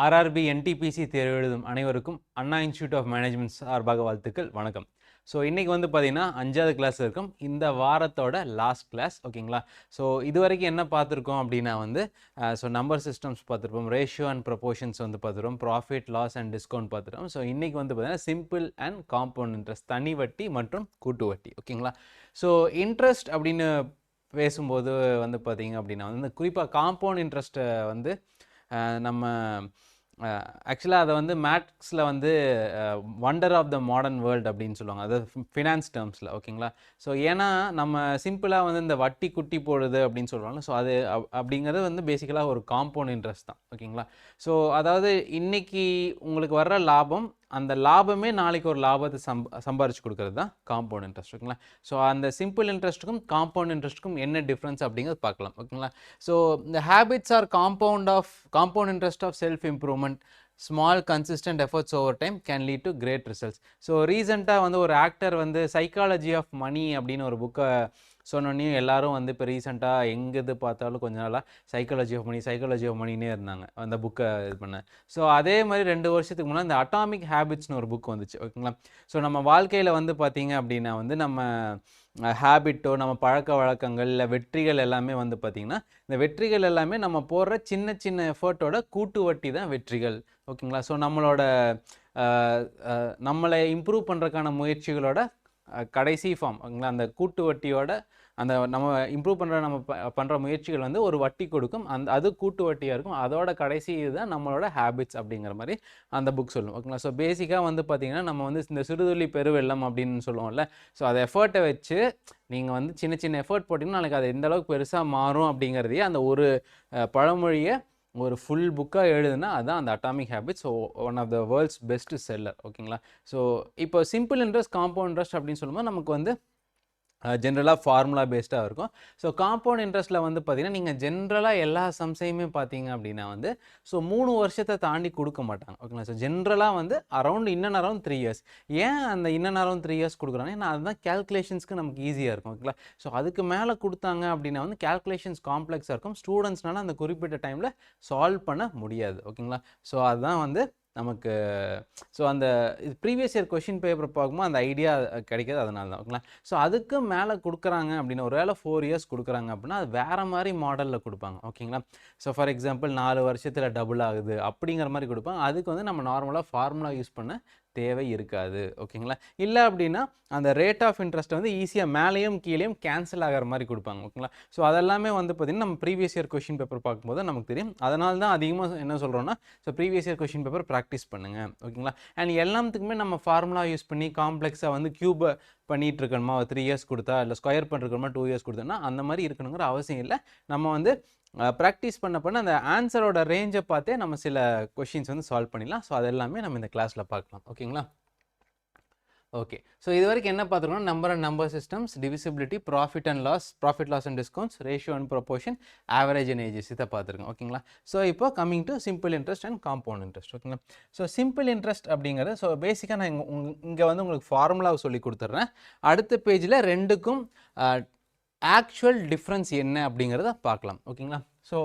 RRB NTPC தேர்வு எழுதும் அனைவருக்கும் அண்ணா இன்ஸ்டியூட் ஆஃப் மேனேஜ்மெண்ட் சார்பாக வாழ்த்துக்கள். வணக்கம். ஸோ இன்றைக்கி வந்து பார்த்தீங்கன்னா 5வது கிளாஸ் இருக்கும். இந்த வாரத்தோட லாஸ்ட் கிளாஸ், ஓகேங்களா? ஸோ இது வரைக்கும் என்ன பார்த்துருக்கோம் அப்படின்னா வந்து நம்பர் சிஸ்டம்ஸ் பார்த்துருப்போம், ரேஷியோ அண்ட் ப்ரொபோர்ஷன்ஸ் வந்து பார்த்துருவோம், ப்ராஃபிட் லாஸ் அண்ட் டிஸ்கவுண்ட் பார்த்துருவோம். ஸோ இன்றைக்கி வந்து பார்த்தீங்கன்னா சிம்பிள் அண்ட் காம்பவுண்ட் இன்ட்ரெஸ்ட், தனி வட்டி மற்றும் கூட்டு வட்டி, ஓகேங்களா? ஸோ இன்ட்ரெஸ்ட் அப்படின்னு பேசும்போது வந்து பார்த்தீங்க அப்படின்னா வந்து குறிப்பாக காம்பவுண்ட் இன்ட்ரெஸ்ட்டை வந்து நம்ம ஆக்சுவலாக அதை வந்து மேத்ஸில் வந்து wonder of the modern world அப்படின்னு சொல்லுவாங்க, அதாவது ஃபினான்ஸ் டேர்ம்ஸில், ஓகேங்களா? ஸோ ஏன்னா நம்ம சிம்பிளாக வந்து இந்த வட்டி குட்டி போடுது அப்படின்னு சொல்கிறாங்க. ஸோ அது அப்படிங்கிறது வந்து பேசிக்கலாக ஒரு காம்பவுண்ட் இன்ட்ரெஸ்ட் தான், ஓகேங்களா? ஸோ அதாவது இன்றைக்கி உங்களுக்கு வர்ற லாபம், அந்த லாபமே நாளைக்கு ஒரு லாபத்தை சம்பாரிச்சு கொடுக்கறது தான் காம்பவுண்ட் இன்ட்ரெஸ்ட், ஓகேங்களா? ஸோ அந்த சிம்பிள் இன்ட்ரெஸ்ட்டுக்கும் காம்பவுண்ட் இன்ட்ரெஸ்ட்டுக்கும் என்ன டிஃப்ரென்ஸ் அப்படிங்கிறது பார்க்கலாம், ஓகேங்களா? ஸோ இந்த habits are compound interest of self improvement, small consistent efforts over time can lead to great results. So ரீசெண்டாக வந்து ஒரு ஆக்டர் வந்து சைக்காலஜி ஆஃப் மணி அப்படின்னு ஒரு புக்கை சொன்னோன்னே எல்லாரும் வந்து இப்போ ரீசெண்டாக எங்கே பார்த்தாலும் கொஞ்ச நாளாக சைக்காலஜி ஆஃப் மணினே இருந்தாங்க, அந்த புக்கை இது பண்ண. ஸோ அதே மாதிரி 2 வருஷத்துக்கு முன்னாடி இந்த அட்டாமிக் ஹேபிட்ஸ்னு ஒரு புக் வந்துச்சு, ஓகேங்களா? ஸோ நம்ம வாழ்க்கையில் வந்து பார்த்தீங்க அப்படின்னா வந்து நம்ம ஹேபிட்டோ, நம்ம பழக்க வழக்கங்கள், இல்லை வெற்றிகள் எல்லாமே வந்து பார்த்திங்கன்னா, இந்த வெற்றிகள் எல்லாமே நம்ம போடுற சின்ன சின்ன எஃபர்ட்டோட கூட்டு வட்டி தான் வெற்றிகள், ஓகேங்களா? ஸோ நம்மளை இம்ப்ரூவ் பண்ணுறதுக்கான முயற்சிகளோட கடைசி ஃபார்ம், ஓகேங்களா? அந்த கூட்டு வட்டியோட அந்த நம்ம இம்ப்ரூவ் பண்ணுற முயற்சிகள் வந்து ஒரு வட்டி கொடுக்கும், அது கூட்டு வட்டியாக இருக்கும். அதோட கடைசி இதுதான் நம்மளோட ஹேபிட்ஸ் அப்படிங்கிற மாதிரி அந்த புக் சொல்லும், ஓகேங்களா? ஸோ பேசிக்காக வந்து பார்த்திங்கன்னா நம்ம வந்து இந்த சிறுதுளி பெருவெள்ளம் அப்படின்னு சொல்லுவோம்ல. ஸோ அதை எஃபர்ட்டை வச்சு நீங்கள் வந்து சின்ன சின்ன எஃபர்ட் போட்டிங்கன்னா நாளைக்கு அது எந்த அளவுக்கு பெருசாக மாறும் அப்படிங்கிறதையே அந்த ஒரு பழமொழியை ஒரு ஃபுல் புக்காக எழுதுனா அதுதான் அந்த atomic habits. So one of the world's best seller, ஓகேங்களா? ஸோ இப்போ சிம்பிள் இன்ட்ரெஸ்ட், காம்பவுண்ட் இன்ட்ரெஸ்ட் அப்படின்னு சொல்லும்போது நமக்கு வந்து ஜென்ரலாக ஃபார்முலா பேஸ்டாக இருக்கும். ஸோ காம்பவுண்ட் இன்ட்ரெஸ்ட்டில் வந்து பார்த்திங்கன்னா நீங்கள் ஜென்ரலாக எல்லா சம்ஸையுமே பார்த்தீங்க அப்படின்னா வந்து 3 வருஷத்தை தாண்டி கொடுக்க மாட்டாங்க, ஓகேங்களா? ஸோ ஜென்ரலாக வந்து அரௌண்ட் 3 இயர்ஸ். ஏன் அந்த அரௌண்ட் 3 இயர்ஸ் கொடுக்குறாங்க? ஏன்னா அதுதான் கேல்குலேஷன்ஸ்க்கு நமக்கு ஈஸியாக இருக்கும், ஓகேங்களா? ஸோ அதுக்கு மேலே கொடுத்தாங்க அப்படின்னா வந்து கேல்குலேஷன்ஸ் காம்ப்ளெக்ஸாக இருக்கும், ஸ்டூடெண்ட்ஸ்னால அந்த குறிப்பிட்ட டைமில் சால்வ் பண்ண முடியாது, ஓகேங்களா? ஸோ அதுதான் வந்து நமக்கு அந்த ப்ரீவியஸ் இயர் கொஷின் பேப்பர் பார்க்கும்போது அந்த ஐடியா கிடைக்காது, அதனால தான், ஓகேங்களா? ஸோ அதுக்கு மேலே கொடுக்குறாங்க அப்படின்னா ஒரு வேளை 4 இயர்ஸ் கொடுக்குறாங்க அப்படின்னா அது வேறு மாதிரி மாடலில் கொடுப்பாங்க, ஓகேங்களா? ஸோ ஃபார் எக்ஸாம்பிள் 4 வருஷத்தில் டபுள் ஆகுது அப்படிங்கிற மாதிரி கொடுப்பாங்க. அதுக்கு வந்து நம்ம நார்மலாக ஃபார்முலா யூஸ் பண்ண தேவை இருக்காது, ஓகேங்களா? இல்லை அப்படின்னா அந்த ரேட் ஆஃப் இன்ட்ரெஸ்ட்டை வந்து ஈஸியாக மேலேயும் கீழேயும் கேன்சல் ஆகிற மாதிரி கொடுப்பாங்க, ஓகேங்களா? ஸோ அதெல்லாமே வந்து பார்த்திங்கன்னா நம்ம ப்ரீவியஸ் இயர் கொஷின் பேப்பர் பார்க்கும்போது நமக்கு தெரியும். அதனால தான் அதிகமாக என்ன சொல்கிறோன்னா, so previous year question paper practice பண்ணுங்கள், ஓகேங்களா? அண்ட் எல்லாத்துக்குமே நம்ம ஃபார்முலா யூஸ் பண்ணி காம்ப்ளெக்ஸாக வந்து க்யூபை பண்ணிகிட்டு இருக்கணுமா, 3 இயர்ஸ் கொடுத்தா, இல்லை ஸ்கொயர் பண்ணிருக்கணுமா 2 இயர்ஸ் கொடுத்தோன்னா அந்த மாதிரி இருக்கணுங்கிற அவசியம் இல்லை. நம்ம வந்து ப்ராக்டிஸ் பண்ண அந்த ஆன்சரோட ரேஞ்சை பார்த்தே நம்ம சில கொஷின்ஸ் வந்து சால்வ் பண்ணிடலாம். ஸோ அது எல்லாமே நம்ம இந்த கிளாஸில் பார்க்கலாம், ஓகேங்களா? ஓகே. ஸோ இது வரைக்கும் என்ன பார்த்துருக்கோம்? Number systems, divisibility, profit loss and discounts, ratio and proportion, average and ages, இதை பார்த்துருக்கோம், ஓகேங்களா? ஸோ இப்போ coming to simple interest and compound interest, ஓகேங்களா? ஸோ சிம்பிள் இன்ட்ரெஸ்ட் அப்படிங்கிறது, ஸோ பேசிக்காக நான் இங்கே வந்து உங்களுக்கு ஃபார்முலாவை சொல்லி கொடுத்துட்றேன். அடுத்த பேஜில் ரெண்டுக்கும் ஆக்சுவல் டிஃப்ரென்ஸ் என்ன அப்படிங்கிறத பார்க்கலாம், ஓகேங்களா? ஸோ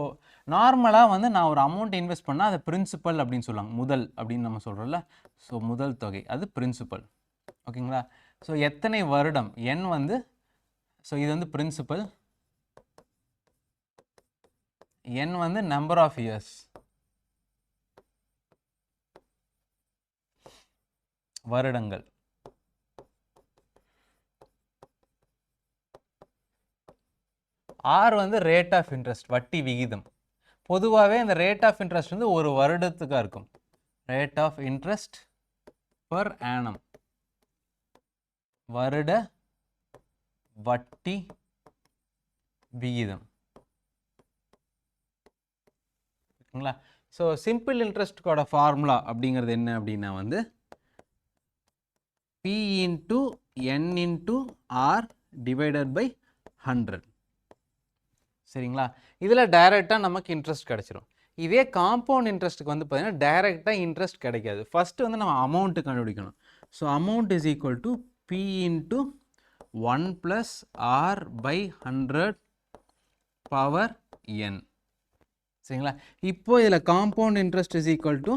நார்மலாக வந்து நான் ஒரு அமௌண்ட் இன்வெஸ்ட் பண்ணால் அது பிரின்சிபல் அப்படின்னு சொல்லுவாங்க, முதல் அப்படின்னு நம்ம சொல்கிறோம்ல. ஸோ முதல் தொகை அது பிரின்சிபல், ஓகேங்களா? ஸோ எத்தனை வருடம் n வந்து, ஸோ இது வந்து பிரின்சிபல், n வந்து நம்பர் ஆஃப் இயர்ஸ், வருடங்கள். R வந்து ரேட் ஆஃப் இன்ட்ரெஸ்ட், வட்டி விகிதம். பொதுவாகவே இந்த ரேட் ஆஃப் இன்ட்ரெஸ்ட் வந்து ஒரு வருடத்துக்காக இருக்கும், rate of interest per annum, வருட வட்டி விகிதம், ஓகேங்களா? ஸோ சிம்பிள் இன்ட்ரெஸ்ட்டுக்கோட ஃபார்முலா அப்படிங்கிறது என்ன அப்படின்னா வந்து P into N into R divided by 100, சரிங்களா? இதில் டைரெக்டாக நமக்கு இன்ட்ரெஸ்ட் கிடச்சிரும். இதே காம்பவுண்ட் இன்ட்ரெஸ்ட்டுக்கு வந்து பார்த்தீங்கன்னா டைரெக்டாக இன்ட்ரெஸ்ட் கிடைக்காது. ஃபஸ்ட்டு வந்து நம்ம அமௌண்ட்டு கண்டுபிடிக்கணும். So amount is equal to P into 1 + R/100 power n, சரிங்களா? இப்போ இதில் compound interest is equal to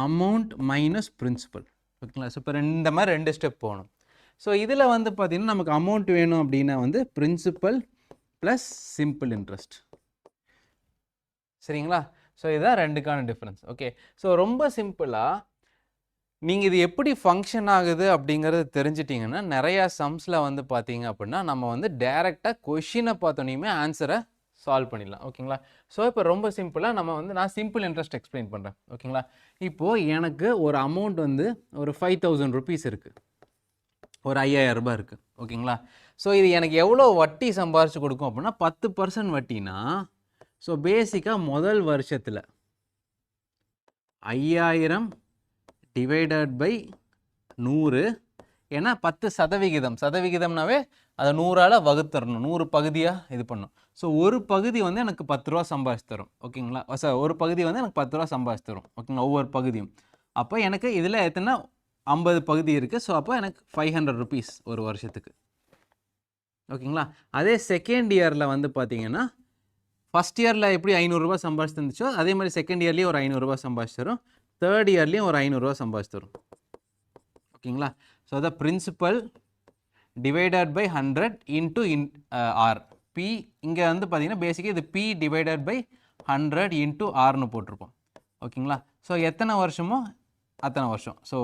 amount minus principal. ஓகேங்களா? ஸோ இப்போ இந்த மாதிரி 2 ஸ்டெப் போகணும். ஸோ இதில் வந்து பார்த்திங்கன்னா நமக்கு அமௌண்ட் வேணும் அப்படின்னா வந்து பிரின்சிபல் ப்ளஸ் சிம்பிள் இன்ட்ரெஸ்ட். சரிங்களா? ஸோ இதுதான் 2க்கான டிஃப்ரென்ஸ். ஓகே, ஸோ ரொம்ப சிம்பிளாக நீங்கள் இது எப்படி ஃபங்க்ஷன் ஆகுது அப்படிங்கிறது தெரிஞ்சிட்டிங்கன்னா நிறையா சம்ஸில் வந்து பார்த்தீங்க அப்படின்னா நம்ம வந்து டைரெக்டாக கொஷினை பார்த்தோன்னே ஆன்சரை சால்வ் பண்ணிடலாம். ஓகேங்களா? ஸோ இப்போ ரொம்ப சிம்பிளாக நம்ம வந்து நான் சிம்பிள் இன்ட்ரெஸ்ட் எக்ஸ்பிளைன் பண்ணுறேன். ஓகேங்களா? இப்போது எனக்கு ஒரு அமௌண்ட் வந்து ஒரு 5000 ருபீஸ் இருக்குது, ஒரு 5000 ரூபாய் இருக்குது. ஓகேங்களா? ஸோ இது எனக்கு எவ்வளோ வட்டி சம்பாரிச்சு கொடுக்கும் அப்படின்னா 10% வட்டினா, ஸோ பேசிக்காக முதல் வருஷத்தில் 5000 டிவைடட் பை 100, ஏன்னா 10%, சதவிகிதம்னாவே அதை 100ஆல் வகுத்தரணும், 100 பகுதியாக இது பண்ணும். ஸோ ஒரு பகுதி வந்து எனக்கு 10 ரூபா சம்பாதிச்சு தரும். ஓகேங்களா? சார் ஒரு பகுதி வந்து எனக்கு 10 ரூபா சம்பாதிச்சு தரும். ஓகேங்களா? ஒவ்வொரு பகுதியும். அப்போ எனக்கு இதில் எத்தனை 50 பகுதி இருக்குது. ஸோ அப்போ எனக்கு 500 ருபீஸ் ஒரு வருஷத்துக்கு. ஓகேங்களா? அதே செகண்ட் இயரில் வந்து பார்த்தீங்கன்னா ஃபஸ்ட் இயரில் எப்படி 500 ரூபா சம்பாதிச்சு தந்துச்சோ அதே மாதிரி செகண்ட் இயர்லேயும் ஒரு 500 ரூபா சம்பாதிச்சு தரும், தேர்ட் இயர்லேயும் ஒரு 500 ரூபா சம்பாதிச்சு தரும். ஓகேங்களா? So the principal divided by 100 into R P. இங்கே வந்து பார்த்தீங்கன்னா பேசிக்காக இது பி டிவைடட் பை 100 இன்ட்டு ஆர்னு போட்டிருப்போம். ஓகேங்களா? ஸோ எத்தனை வருஷமோ அத்தனை வருஷம். ஸோ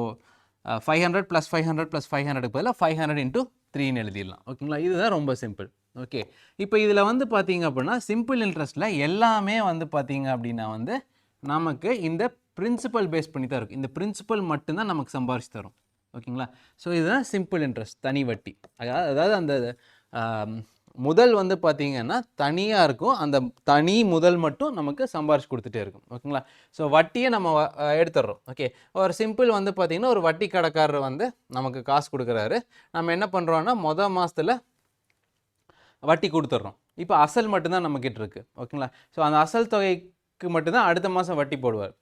500 + 500 + 500க்கு பதிலாக 500 இன்ட்டு 3ன்னு எழுதிடலாம். ஓகேங்களா? இதுதான் ரொம்ப சிம்பிள். ஓகே, இப்போ இதில் வந்து பார்த்தீங்க அப்படின்னா சிம்பிள் இன்ட்ரெஸ்ட்டில் எல்லாமே வந்து பார்த்தீங்க அப்படின்னா வந்து நமக்கு இந்த பிரின்சிபல் பேஸ் பண்ணி தான் இருக்கும். இந்த பிரின்சிபல் மட்டும்தான் நமக்கு சம்பாரிச்சு தரும். ஓகேங்களா? ஸோ இதுதான் சிம்பிள் இன்ட்ரெஸ்ட், தனி வட்டி. அதாவது அந்த முதல் வந்து பார்த்தீங்கன்னா தனியாக இருக்கும், அந்த தனி முதல் மட்டும் நமக்கு சம்பாரிச்சு கொடுத்துட்டே இருக்கும். ஓகேங்களா? ஸோ வட்டியை நம்ம எடுத்துடுறோம். ஓகே, ஒரு சிம்பிள் வந்து பார்த்தீங்கன்னா ஒரு வட்டி கடைக்காரர் வந்து நமக்கு காசு கொடுக்குறாரு. நம்ம என்ன பண்ணுறோன்னா மொதல் மாதத்தில் வட்டி கொடுத்துட்றோம். இப்போ அசல் மட்டும்தான் நம்மக்கிட்ட இருக்குது. ஓகேங்களா? ஸோ அந்த அசல் தொகைக்கு மட்டும்தான் அடுத்த மாதம் வட்டி போடுவார்.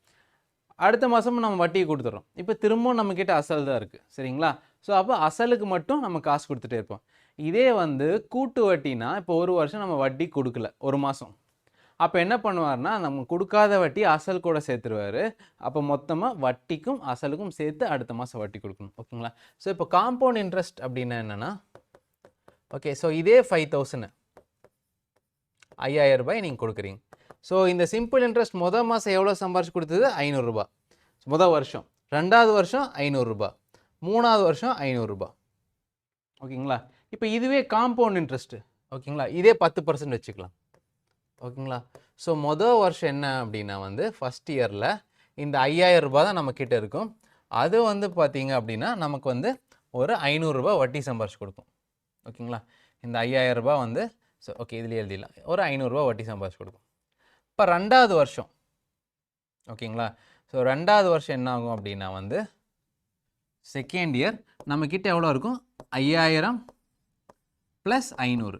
அடுத்த மாதமும் நம்ம வட்டியை கொடுத்துட்றோம். இப்போ திரும்பவும் நம்மக்கிட்ட அசல் தான் இருக்குது. சரிங்களா? ஸோ அப்போ அசலுக்கு மட்டும் நம்ம காசு கொடுத்துட்டே இருப்போம். இதே வந்து கூட்டு வட்டினா இப்போ ஒரு வருஷம் நம்ம வட்டி கொடுக்கல, ஒரு மாதம். அப்போ என்ன பண்ணுவார்னா நம்ம கொடுக்காத வட்டி அசல் கூட சேர்த்துருவார். அப்போ மொத்தமாக வட்டிக்கும் அசலுக்கும் சேர்த்து அடுத்த மாதம் வட்டி கொடுக்கணும். ஓகேங்களா? ஸோ இப்போ காம்பவுண்ட் இன்ட்ரெஸ்ட் அப்படின்னா என்னென்னா, ஓகே, ஸோ இதே 5000 5000 ரூபாய் நீங்கள் கொடுக்குறீங்க. ஸோ இந்த சிம்பிள் இன்ட்ரெஸ்ட் மொதல் மாதம் எவ்வளோ சம்பாரிச்சு கொடுத்தது? 500 ரூபா மொதல் வருஷம். 2வது வருஷம் 500 ரூபா, 3வது வருஷம் 500 ரூபா. ஓகேங்களா? இப்போ இதுவே காம்பவுண்ட் இன்ட்ரெஸ்ட்டு. ஓகேங்களா? இதே 10% வச்சுக்கலாம். ஓகேங்களா? ஸோ மொதல் வருஷம் என்ன அப்படின்னா வந்து ஃபஸ்ட் இயரில் இந்த 5000 ரூபா தான் நம்மக்கிட்ட இருக்கும். அது வந்து பார்த்தீங்க அப்படின்னா நமக்கு வந்து ஒரு 500 ரூபா வட்டி சம்பாரிச்சு கொடுக்கும். ஓகேங்களா? இந்த 5000 ரூபா வந்து ஸோ ஓகே இதுலேயே எழுதிடலாம், ஒரு 500 ரூபா வட்டி சம்பாரிச்சு கொடுக்கும். இப்போ 2வது வருஷம். ஓகேங்களா? ஸோ 2வது வருஷம் என்ன ஆகும் அப்படின்னா வந்து செகண்ட் இயர் நம்மக்கிட்ட எவ்வளோ இருக்கும்? 5000 + 500.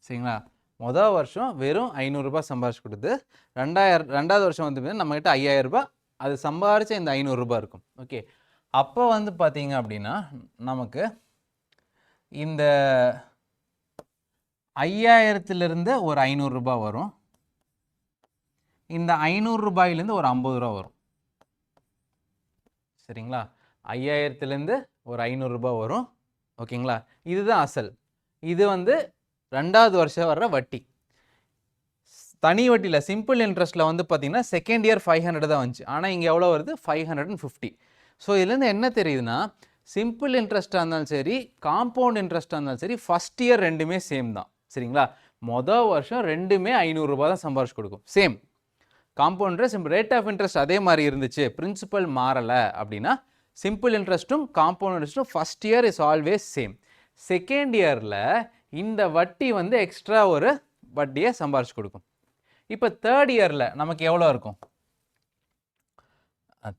சரிங்களா? மொதல் வருஷம் வெறும் 500 ரூபா சம்பாரிச்சு கொடுத்து 2வது வருஷம் வந்து நம்மக்கிட்ட 5000 ரூபா, அது சம்பாரிச்ச இந்த 500 ரூபா இருக்கும். ஓகே, அப்போ வந்து பார்த்தீங்க அப்படின்னா நமக்கு இந்த 5000த்திலிருந்து ஒரு 500 ரூபா வரும். இந்த 500 ரூபாயிலேருந்து ஒரு 50 ரூபா வரும். சரிங்களா? 5000த்திலேருந்து ஒரு 500 ரூபா வரும். ஓகேங்களா? இதுதான் அசல். இது வந்து 2வது வருஷம் வர்ற வட்டி. தனி வட்டியில் சிம்பிள் இன்ட்ரெஸ்ட்டில் வந்து பார்த்தீங்கன்னா செகண்ட் இயர் 500 தான் வந்துச்சு. ஆனால் இங்கே எவ்வளோ வருது? 550. ஸோ இதுலேருந்து என்ன தெரியுதுன்னா சிம்பிள் இன்ட்ரெஸ்ட்டாக இருந்தாலும் சரி, காம்பவுண்ட் இன்ட்ரெஸ்ட்டாக இருந்தாலும் சரி, ஃபஸ்ட் இயர் ரெண்டுமே சேம் தான். சரிங்களா? மொதல் வருஷம் ரெண்டுமே 500 ரூபா தான் சம்பாரிச்சு கொடுக்கும். Same compound interest, rate of interest அதே மாதிரி இருந்துச்சு, பிரின்சிபல் மாறலை அப்படின்னா சிம்பிள் இன்ட்ரெஸ்ட்டும் காம்பவுண்ட் இன்ட்ரெஸ்ட்டும் first year is always same. Second இயரில் இந்த வட்டி வந்து எக்ஸ்ட்ரா ஒரு வட்டியை சம்பாரிச்சு கொடுக்கும். இப்போ தேர்ட் இயரில் நமக்கு எவ்வளோ இருக்கும்?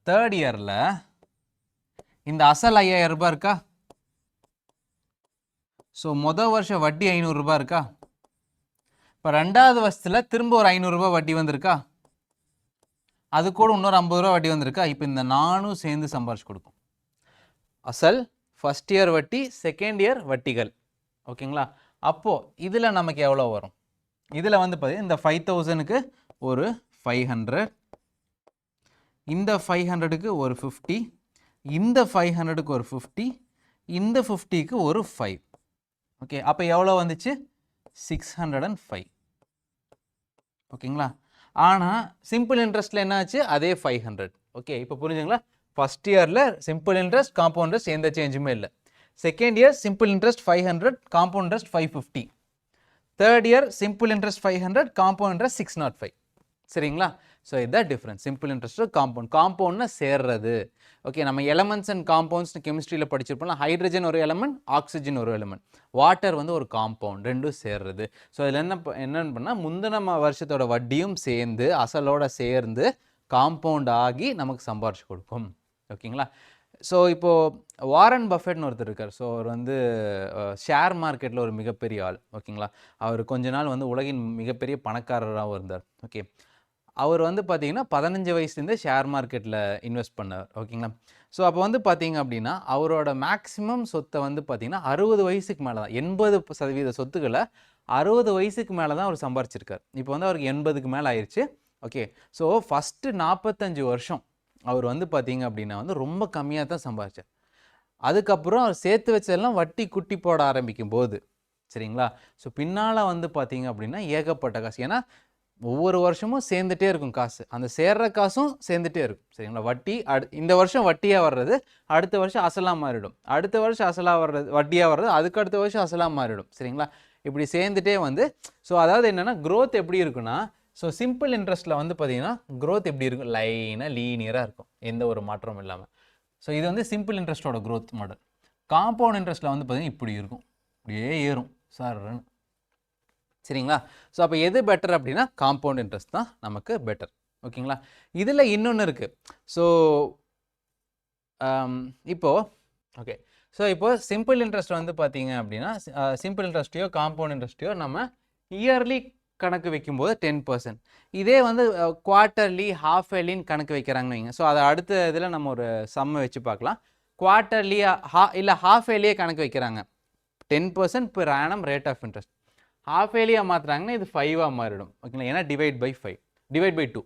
தேர்ட் இயரில் இந்த அசல் 5000 ரூபாய் இருக்கா? ஸோ மொதல் வருஷம் வட்டி 500 ரூபாய் இருக்கா? இப்போ 2வது வருஷத்தில் திரும்ப ஒரு 500 ரூபாய் வட்டி வந்திருக்கா? அது கூட இன்னொரு 50 ரூபா வட்டி வந்திருக்கா? இப்போ இந்த 4ம் சேர்ந்து சம்பாரிச்சு கொடுக்கும். அசல், ஃபஸ்ட் இயர் வட்டி, செகண்ட் இயர் வட்டிகள். ஓகேங்களா? அப்போது இதில் நமக்கு எவ்வளோ வரும்? இதில் வந்து பார்த்தீங்கன்னா இந்த 5000க்கு ஒரு 500, இந்த 500க்கு ஒரு 50, இந்த 500க்கு ஒரு 50, இந்த 50க்கு ஒரு 5. ஓகே, அப்போ எவ்வளோ வந்துச்சு? 605. ஓகேங்களா? ஆனால் சிம்பிள் இன்ட்ரெஸ்ட்டில் என்ன ஆச்சு? அதே 500. ஓகே, இப்போ புரிஞ்சுங்களா? ஃபஸ்ட் இயரில் சிம்பிள் இன்ட்ரெஸ்ட் காம்பவுண்ட் இன்ட்ரெஸ்ட் எந்த சேஞ்சுமே இல்லை. Second year simple interest 500, compound interest 550. Third year simple interest 500, compound interest 605. சரிங்களா? ஸோ இதுதான் டிஃப்ரென்ஸ் சிம்பிள் இன்ட்ரெஸ்ட் காம்பவுண்ட். காம்பவுண்ட்னா சேர்றது. ஓகே, நம்ம எலமெண்ட்ஸ் அண்ட் காம்பவுண்ட்ஸ் கெமிஸ்ட்ரியில் படிச்சிருப்போம். ஹைட்ரஜன் ஒரு எலமெண்ட், ஆக்சிஜன் ஒரு எலமெண்ட், வாட்டர் வந்து ஒரு காம்பவுண்ட், ரெண்டும் சேர்றது. ஸோ இதில் என்னன்னு பண்ணால் முந்தின வருஷத்தோட வட்டியும் சேர்ந்து அசலோட சேர்ந்து காம்பவுண்ட் ஆகி நமக்கு சம்பாரிச்சு கொடுக்கும். ஓகேங்களா? ஸோ இப்போது வாரன் பஃபெட்னு ஒருத்தர் இருக்கார். ஸோ அவர் வந்து ஷேர் மார்க்கெட்டில் ஒரு மிகப்பெரிய ஆள். ஓகேங்களா? அவர் கொஞ்ச நாள் வந்து உலகின் மிகப்பெரிய பணக்காரராகவும் இருந்தார். ஓகே, அவர் வந்து பார்த்தீங்கன்னா 15 வயசுலேருந்தே ஷேர் மார்க்கெட்டில் இன்வெஸ்ட் பண்ணார். ஓகேங்களா? ஸோ அப்போ வந்து பார்த்தீங்க அப்படின்னா அவரோட மேக்ஸிமம் சொத்தை வந்து பார்த்தீங்கன்னா 60 வயசுக்கு மேலே தான், 80% சொத்துக்களை 60 வயசுக்கு மேலே தான் அவர் சம்பாரிச்சிருக்கார். இப்போ வந்து அவருக்கு 80க்கு மேலே ஆயிடுச்சு. ஓகே, ஸோ ஃபஸ்ட்டு 45 வருஷம் அவர் வந்து பார்த்தீங்க அப்படின்னா வந்து ரொம்ப கம்மியாக தான் சம்பாரிச்சார். அதுக்கப்புறம் அவர் சேர்த்து வச்சதெல்லாம் வட்டி குட்டி போட ஆரம்பிக்கும் போது, சரிங்களா? ஸோ பின்னால் வந்து பார்த்தீங்க அப்படின்னா ஏகப்பட்ட காசு. ஏன்னா ஒவ்வொரு வருஷமும் சேர்ந்துட்டே இருக்கும் காசு, அந்த சேர்ற காசும் சேர்ந்துட்டே இருக்கும். சரிங்களா? வட்டி இந்த வருஷம் வட்டியாக வர்றது அடுத்த வருஷம் அசலாக மாறிடும், அடுத்த வருஷம் அசலாக வர்றது வட்டியாக வர்றது அதுக்கு அடுத்த வருஷம் அசலாக மாறிடும். சரிங்களா? இப்படி சேர்ந்துட்டே வந்து ஸோ அதாவது என்னென்னா க்ரோத் எப்படி இருக்குன்னா, ஸோ சிம்பிள் இன்ட்ரெஸ்ட்டில் வந்து பார்த்தீங்கன்னா க்ரோத் எப்படி இருக்கும்? லைனாக லீனியராக இருக்கும், எந்த ஒரு மாற்றமும் இல்லாமல். ஸோ இது வந்து சிம்பிள் இன்ட்ரெஸ்ட்டோட க்ரோத் மாடல். காம்பவுண்ட் இன்ட்ரெஸ்ட்டில் வந்து பார்த்தீங்கன்னா இப்படி இருக்கும், இப்படியே ஏறும் சார். சரிங்களா? ஸோ அப்போ எது பெட்டர் அப்படின்னா காம்பவுண்ட் இன்ட்ரெஸ்ட் தான் நமக்கு பெட்டர். ஓகேங்களா? இதில் இன்னொன்று இருக்குது. ஸோ இப்போது ஓகே, ஸோ இப்போது சிம்பிள் இன்ட்ரெஸ்ட் வந்து பார்த்தீங்க அப்படின்னா சிம்பிள் இன்ட்ரெஸ்ட்டையோ காம்பவுண்ட் இன்ட்ரெஸ்ட்டையோ நம்ம இயர்லி கணக்கு வைக்கும்போது 10%. இதே வந்து குவார்ட்டர்லி ஹாஃப் இயர்லின்னு கணக்கு வைக்கிறாங்கன்னு வைங்க. ஸோ அதை அடுத்த இதில் நம்ம ஒரு சம்மை வச்சு பார்க்கலாம். குவார்ட்டர்லி இல்லை ஹாஃப் இயர்லியே கணக்கு வைக்கிறாங்க. 10% per annum rate of interest. Half இயர்லியாக மாற்றுறாங்கன்னா இது 5ஆக மாறிடும். ஓகேங்களா? ஏன்னா டிவைட் பை 2.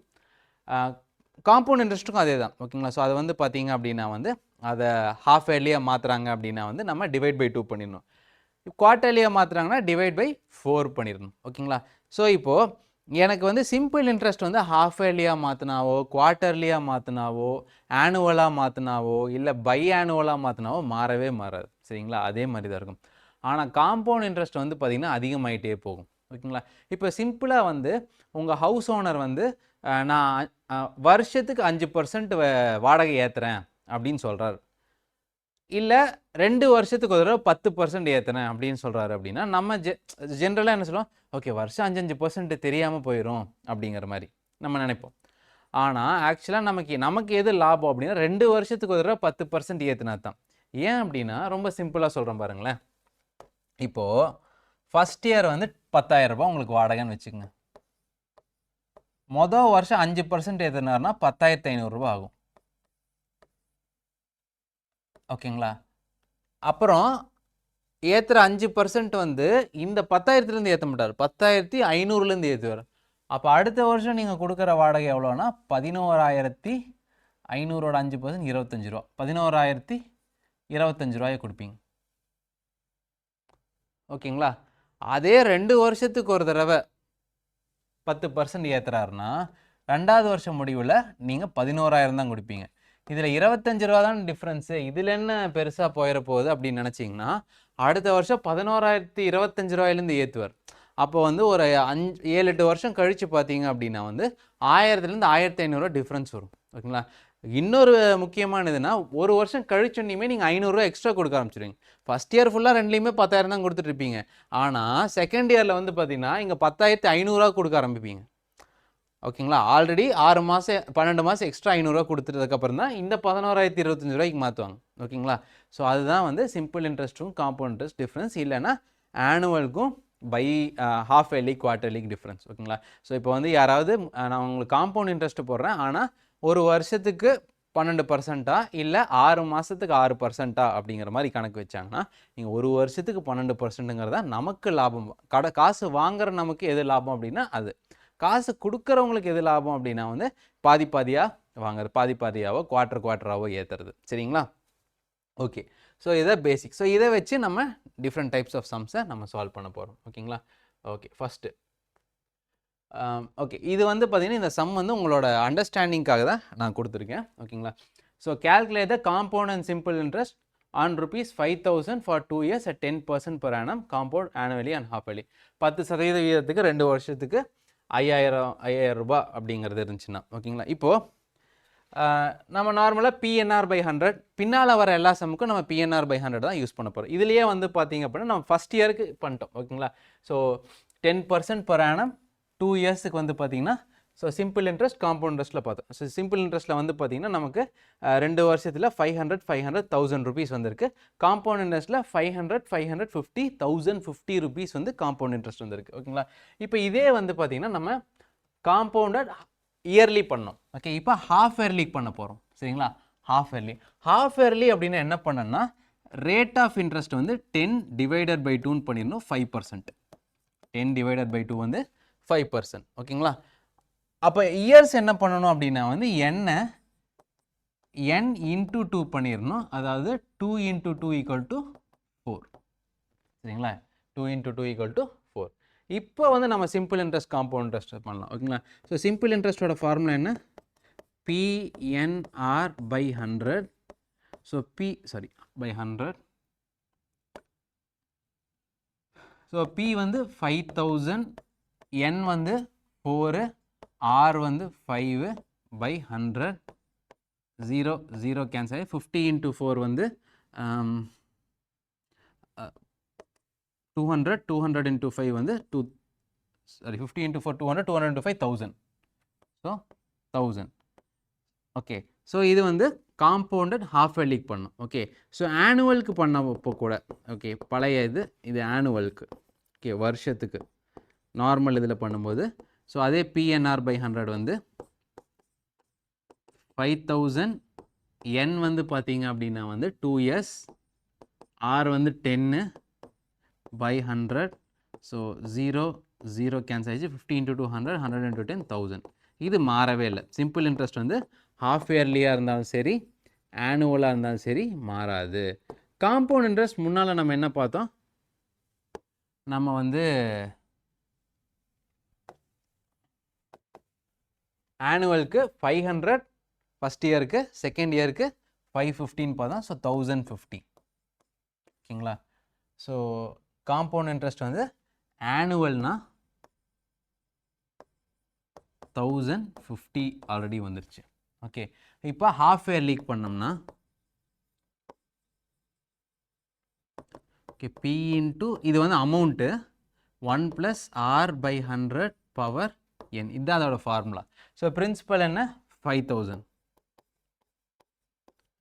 காம்பவுண்ட் இன்ட்ரெஸ்ட்டுக்கும் அதே தான். ஓகேங்களா? ஸோ அதை வந்து பார்த்தீங்க அப்படின்னா வந்து அதை ஹாஃப் இயர்லியாக மாற்றுறாங்க அப்படின்னா வந்து நம்ம டிவைட் பை 2 பண்ணிடணும். குவார்ட்டர்லியாக மாற்றுறாங்கன்னா டிவைட் பை 4 பண்ணிடணும். ஓகேங்களா? ஸோ இப்போது எனக்கு வந்து சிம்பிள் இன்ட்ரெஸ்ட் வந்து ஹாஃப் இயர்லியாக மாற்றினாவோ, குவார்ட்டர்லியாக மாற்றினாவோ, ஆனுவலாக மாற்றினாவோ, இல்லை பை ஆனுவலாக மாற்றினாவோ மாறவே மாறாது. சரிங்களா? அதே மாதிரி தான் இருக்கும். ஆனால் காம்பவுண்ட் இன்ட்ரெஸ்ட் வந்து பார்த்திங்கன்னா அதிகமாகிட்டே போகும். ஓகேங்களா? இப்போ சிம்பிளாக வந்து உங்கள் ஹவுஸ் ஓனர் வந்து நான் வருஷத்துக்கு 5% வாடகை ஏற்றுறேன் அப்படின்னு சொல்கிறார், இல்லை 2 வருஷத்துக்கு ஒரு தடவை 10% ஏற்றுனேன் அப்படின்னு சொல்கிறாரு அப்படின்னா நம்ம ஜென்ரலாக என்ன சொல்லுவோம்? ஓகே, வருஷம் 5% தெரியாமல் போயிடும் அப்படிங்கிற மாதிரி நம்ம நினைப்போம். ஆனால் ஆக்சுவலாக நமக்கு எது லாபம் அப்படின்னா 2 வருஷத்துக்கு ஒரு தடவை 10% ஏற்றுனா தான். ஏன் அப்படின்னா ரொம்ப சிம்பிளாக சொல்கிறேன் பாருங்களேன். இப்போது ஃபஸ்ட் இயர் வந்து 10,000 ரூபாய் உங்களுக்கு வாடகைன்னு வச்சுக்கோங்க. மொதல் வருஷம் 5% ஏற்றுனாருன்னா 10,500 ரூபாய் ஆகும். ஓகேங்களா? அப்புறம் ஏற்றுற 5% வந்து இந்த 10,000லேருந்து ஏற்ற மாட்டார், 10,500லேருந்து ஏற்றுவார். அப்போ அடுத்த வருஷம் நீங்கள் கொடுக்குற வாடகை எவ்வளோன்னா 11,500ஓட 5% 25 ரூபா, 11,025 ரூபாயை கொடுப்பீங்க. ஓகேங்களா? அதே 2 வருஷத்துக்கு ஒரு தடவை 10% ஏற்றுறாருன்னா 2வது வருஷம் முடிவில் நீங்கள் 11,000 தான் கொடுப்பீங்க. இதில் 25 ரூபா தான் டிஃப்ரென்ஸு, இதில் என்ன பெருசாக போயிட போகுது அப்படின்னு நினச்சிங்கன்னா அடுத்த வருஷம் 11,025 ரூபாயிலேருந்து ஏற்றுவார். அப்போ வந்து ஒரு 7-8 வருஷம் கழித்து பார்த்தீங்க அப்படின்னா வந்து 1000லேருந்து 1,500 டிஃப்ரென்ஸ் வரும். ஓகேங்களா? இன்னொரு முக்கியமானதுன்னா ஒரு வருஷம் கழிச்சோன்னையுமே நீங்கள் 500 ரூபா எக்ஸ்ட்ரா கொடுக்க ஆரம்பிச்சிடுவீங்க. ஃபஸ்ட் இயர் ஃபுல்லாக ரெண்டுலேயுமே 10,000 தான் கொடுத்துட்ருப்பீங்க. ஆனால் செகண்ட் இயரில் வந்து பார்த்தீங்கன்னா இங்கே 10,500 கொடுக்க ஆரம்பிப்பீங்க. ஓகேங்களா? ஆல்ரெடி 6 மாதம் 12 மாதம் எக்ஸ்ட்ரா 500 ரூபா கொடுத்துட்டதுக்கப்புறம் தான் இந்த 11,025 ரூபாய்க்கு மாற்றுவாங்க. ஓகேங்களா? ஸோ அதுதான் வந்து சிம்பிள் இன்ட்ரெஸ்ட்டும் காம்பவுண்ட் இன்ட்ரெஸ்ட் டிஃப்ரென்ஸ். இல்லைன்னா ஆனுவலுக்கும் பை ஹாஃப் இயர்லி குவார்ட்டர்லிக்கு டிஃப்ரென்ஸ். ஓகேங்களா? ஸோ இப்போ வந்து யாராவது நான் உங்களுக்கு காம்பவுண்ட் இன்ட்ரெஸ்ட் போடுறேன், ஆனால் ஒரு வருஷத்துக்கு 12%, இல்லை 6 மாதத்துக்கு 6% அப்படிங்கிற மாதிரி கணக்கு வச்சாங்கன்னா, நீங்கள் ஒரு வருஷத்துக்கு 12%ங்கிறதா நமக்கு லாபம். காசு வாங்குற நமக்கு எது லாபம் அப்படின்னா அது. காசு கொடுக்குறவங்களுக்கு எது லாபம் அப்படின்னா வந்து பாதி பாதியாக வாங்குறது, பாதி பாதியாவோ குவார்ட்டராவோ ஏற்றுறது. சரிங்களா? ஓகே. ஸோ இதை பேசிக். ஸோ இதை வச்சு நம்ம டிஃப்ரெண்ட் டைப்ஸ் ஆஃப் சம்ஸை நம்ம சால்வ் பண்ண போகிறோம். ஓகேங்களா? ஓகே. ஃபஸ்ட்டு ஓகே, இது வந்து பார்த்தீங்கன்னா இந்த சம் வந்து உங்களோட அண்டர்ஸ்டாண்டிங்காக தான் நான் கொடுத்துருக்கேன். ஓகேங்களா? So calculate the compound and simple interest on ₹5,000 for 2 years at 10% per annum compound annually and halfly. 10% வீதத்துக்கு 2 வருஷத்துக்கு 5,000 ரூபாய் அப்படிங்கிறது இருந்துச்சுன்னா. ஓகேங்களா? இப்போது நம்ம நார்மலாக PNR/100 பின்னால் வர எல்லா சம்முக்கும் நம்ம PNR/100 தான் யூஸ் பண்ண போகிறோம். இதுலேயே வந்து பார்த்தீங்க அப்படின்னா நம்ம ஃபஸ்ட் இயருக்கு பண்ணிட்டோம். ஓகேங்களா? ஸோ 10% per annum 2 இயர்ஸுக்கு வந்து பார்த்தீங்கன்னா, ஸோ சிம்பிள் இன்ட்ரெஸ்ட் காம்பவுண்ட் இன்ட்ரெஸ்ட்டில் பார்த்தோம். ஸோ சிம்பிள் இன்ட்ரெஸ்ட்டில் வந்து பார்த்தீங்கன்னா நமக்கு 2 வருஷத்தில் 500 1,000 ருபீஸ் வந்திருக்கு. காம்பவுண்ட் இன்ட்ரெஸ்ட்டில் 500 550 1,050 ருபீஸ் வந்து காம்பவுண்ட் இன்ட்ரெஸ்ட் வந்திருக்கு. ஓகேங்களா? இப்போ இதே வந்து பார்த்தீங்கன்னா நம்ம காம்பவுண்டட் இயர்லி பண்ணோம். ஓகே, இப்போ ஹாஃப் இயர்லி பண்ண போகிறோம். சரிங்களா? ஹாஃப் இயர்லி அப்படின்னா என்ன பண்ணணும்னா ரேட் ஆஃப் இன்ட்ரெஸ்ட் வந்து 10 divided by 2 பண்ணிடணும். 5%. 10 divided by 2 வந்து 5%. ஓகேங்களா? அப்போ இயர்ஸ் என்ன பண்ணணும் அப்படின்னா வந்து n into 2 பண்ணிடணும். அதாவது 2 into 2 equal to 4. சரிங்களா? 2 into 2 equal to 4. இப்போ வந்து நம்ம சிம்பிள் இன்ட்ரெஸ்ட் காம்பவுண்ட் இன்ட்ரெஸ்ட் பண்ணலாம். ஓகேங்களா? ஸோ சிம்பிள் இன்ட்ரெஸ்ட்டோட ஃபார்முலா என்ன? PNR/100. So by 100. So P வந்து 5,000, N வந்து 4, R வந்து 5 by 100. 0 கேன்சல் ஆகி 50 into 4 வந்து 200. 200 into 5 வந்து 50 into 4 200. 200 into 5 1000. So 1000. Okay, so இது வந்து காம்பவுண்டட் ஹாஃப் இயர்லிக்கு பண்ணோம். ஓகே, ஸோ ஆனுவலுக்கு பண்ணப்போ கூட ஓகே பழைய இது ஆனுவலுக்கு. ஓகே, வருஷத்துக்கு நார்மல் இதில் பண்ணும்போது ஸோ அதே PNR/100 வந்து 5,000. N வந்து பார்த்தீங்க அப்படின்னா வந்து 2 years. R வந்து 10 by 100. ஸோ 0 கேன்சல் ஆகிடுச்சு. 50 into 200. 100 into 10 1000. இது மாறவே இல்லை. சிம்பிள் இன்ட்ரெஸ்ட் வந்து ஹாஃப் இயர்லியாக இருந்தாலும் சரி ஆனுவலாக இருந்தாலும் சரி மாறாது. காம்பவுண்ட் இன்ட்ரெஸ்ட் முன்னால் நம்ம என்ன பார்த்தோம்? நம்ம வந்து ஆனுவலுக்கு 500 ஃபஸ்ட் இயருக்கு, செகண்ட் இயருக்கு 515 பார்த்தோம். ஸோ 1050. ஓகேங்களா? ஸோ காம்பவுண்ட் இன்ட்ரெஸ்ட் வந்து ஆனுவல்னா 1050 ஆல்ரெடி வந்துருச்சு. ஓகே, இப்போ ஹாஃப் இயர்லிக்கு பண்ணோம்னா ஓகே P இன்ட்டு இது வந்து அமௌண்ட்டு 1 + R/100 பவர் n. இதுதான் அதோட ஃபார்முலா. ஸோ பிரின்சிபல் என்ன? 5,000.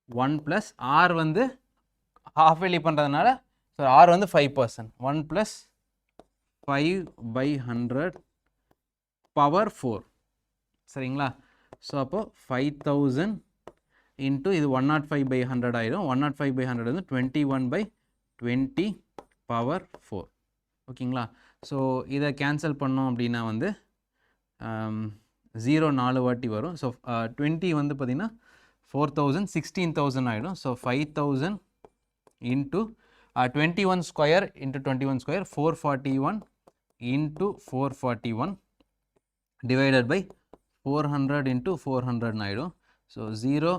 1 + R வந்து ஹாஃப் இயர்லி பண்ணுறதுனால ஸோ R வந்து 5%. 1 + 5/100 பவர் 4. சரிங்களா? ஸோ அப்போ 5,000 இன்ட்டு இது 105/100 ஆயிடும். 105/100 வந்து 21/20 பவர் 4. ஓகேங்களா? ஸோ இதை கேன்சல் பண்ணோம் அப்படின்னா வந்து 0 4 வாட்டி வரும். ஸோ 20 வந்து பார்த்திங்கன்னா 4,000 16,000 ஆகிடும். So 5,000 into 21 square into 21 square 441 into 441 divided by 400 into 400 ஆகிடும். ஸோ 0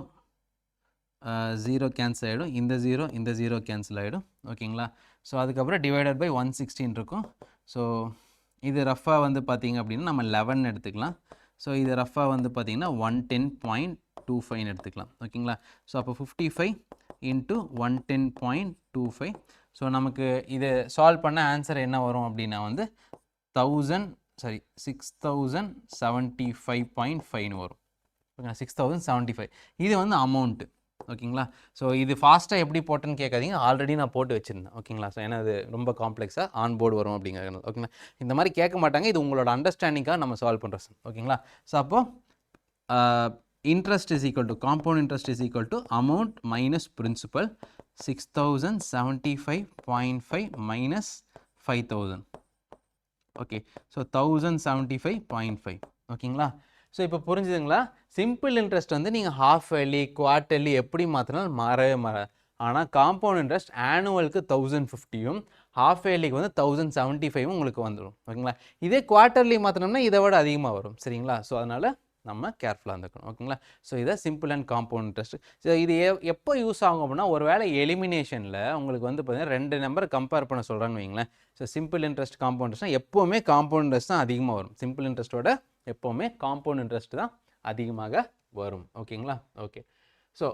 கேன்சல் ஆகிடும். இந்த 0 கேன்சல் ஆகிடும். ஓகேங்களா? ஸோ அதுக்கப்புறம் டிவைடட் பை 116 இருக்கும். ஸோ இது ரஃபாக வந்து பார்த்திங்க அப்படின்னா நம்ம 11 எடுத்துக்கலாம். ஸோ இது ரஃபாக வந்து பார்த்திங்கன்னா 110.25 எடுத்துக்கலாம். ஓகேங்களா? ஸோ அப்போ 55 இன்ட்டு 110.25. ஸோ நமக்கு இது சால்வ் பண்ண ஆன்சர் என்ன வரும் அப்படின்னா வந்து 6,075.5 வரும். ஓகேங்களா? 6,075. இது வந்து அமௌண்ட்டு. ஓகேங்களா? ஸோ இது ஃபாஸ்ட்டாக எப்படி போட்டேன்னு கேட்காதீங்க, ஆல்ரெடி நான் போட்டு வச்சுருந்தேன். ஓகேங்களா? ஸோ ஏன்னா அது ரொம்ப காம்ப்ளெக்ஸாக ஆன் போர்டு வரும் அப்படிங்கிறது. ஓகேங்களா? இந்த மாதிரி கேட்க மாட்டாங்க, இது உங்களோட அண்டர்ஸ்டாண்டிங்காக நம்ம சால்வ் பண்ணுறோம். ஓகேங்களா? ஸோ அப்போது interest is equal to, compound interest is equal to amount minus principal, 6075.5 minus 5000. Okay, so 1075.5. ஓகேங்களா? ஸோ இப்போ புரிஞ்சுதுங்களா? சிம்பிள் இன்ட்ரெஸ்ட் வந்து நீங்கள் ஹாஃப் இயர்லி குவார்ட்டர்லி எப்படி மாற்றினாலும் மாறவே மாறாது. ஆனால் காம்பவுண்ட் இன்ட்ரெஸ்ட் ஆனுவலுக்கு 1050யும் ஹாஃப் இயர்லிக்கு வந்து 1075 உங்களுக்கு வந்துடும். ஓகேங்களா? இதே குவார்ட்டர்லி மாற்றினோம்னா இதை விட அதிகமாக வரும். சரிங்களா? ஸோ அதனால் நம்ம கேர்ஃபுல்லாக இருந்துக்கணும். ஓகேங்களா? ஸோ இதை simple and compound interest. So இது எப்போ யூஸ் ஆகும் அப்படின்னா, ஒரு வேளை எலிமினேஷனில் உங்களுக்கு வந்து பார்த்தீங்கன்னா 2 நம்பரை கம்பேர் பண்ண சொல்கிறான்னு வைங்களேன். ஸோ சிம்பிள் இன்ட்ரெஸ்ட் காம்பவுண்ட் இன்ட்ரெஸ்ட்னா எப்போவுமே காம்பவுண்ட் இன்ட்ரெஸ்ட் தான் அதிகமாக வரும். சிம்பிள் இன்ட்ரெஸ்ட்டோட எப்போவுமே காம்பவுண்ட் இன்ட்ரெஸ்ட் தான் அதிகமாக வரும். ஓகேங்களா? ஓகே. ஸோ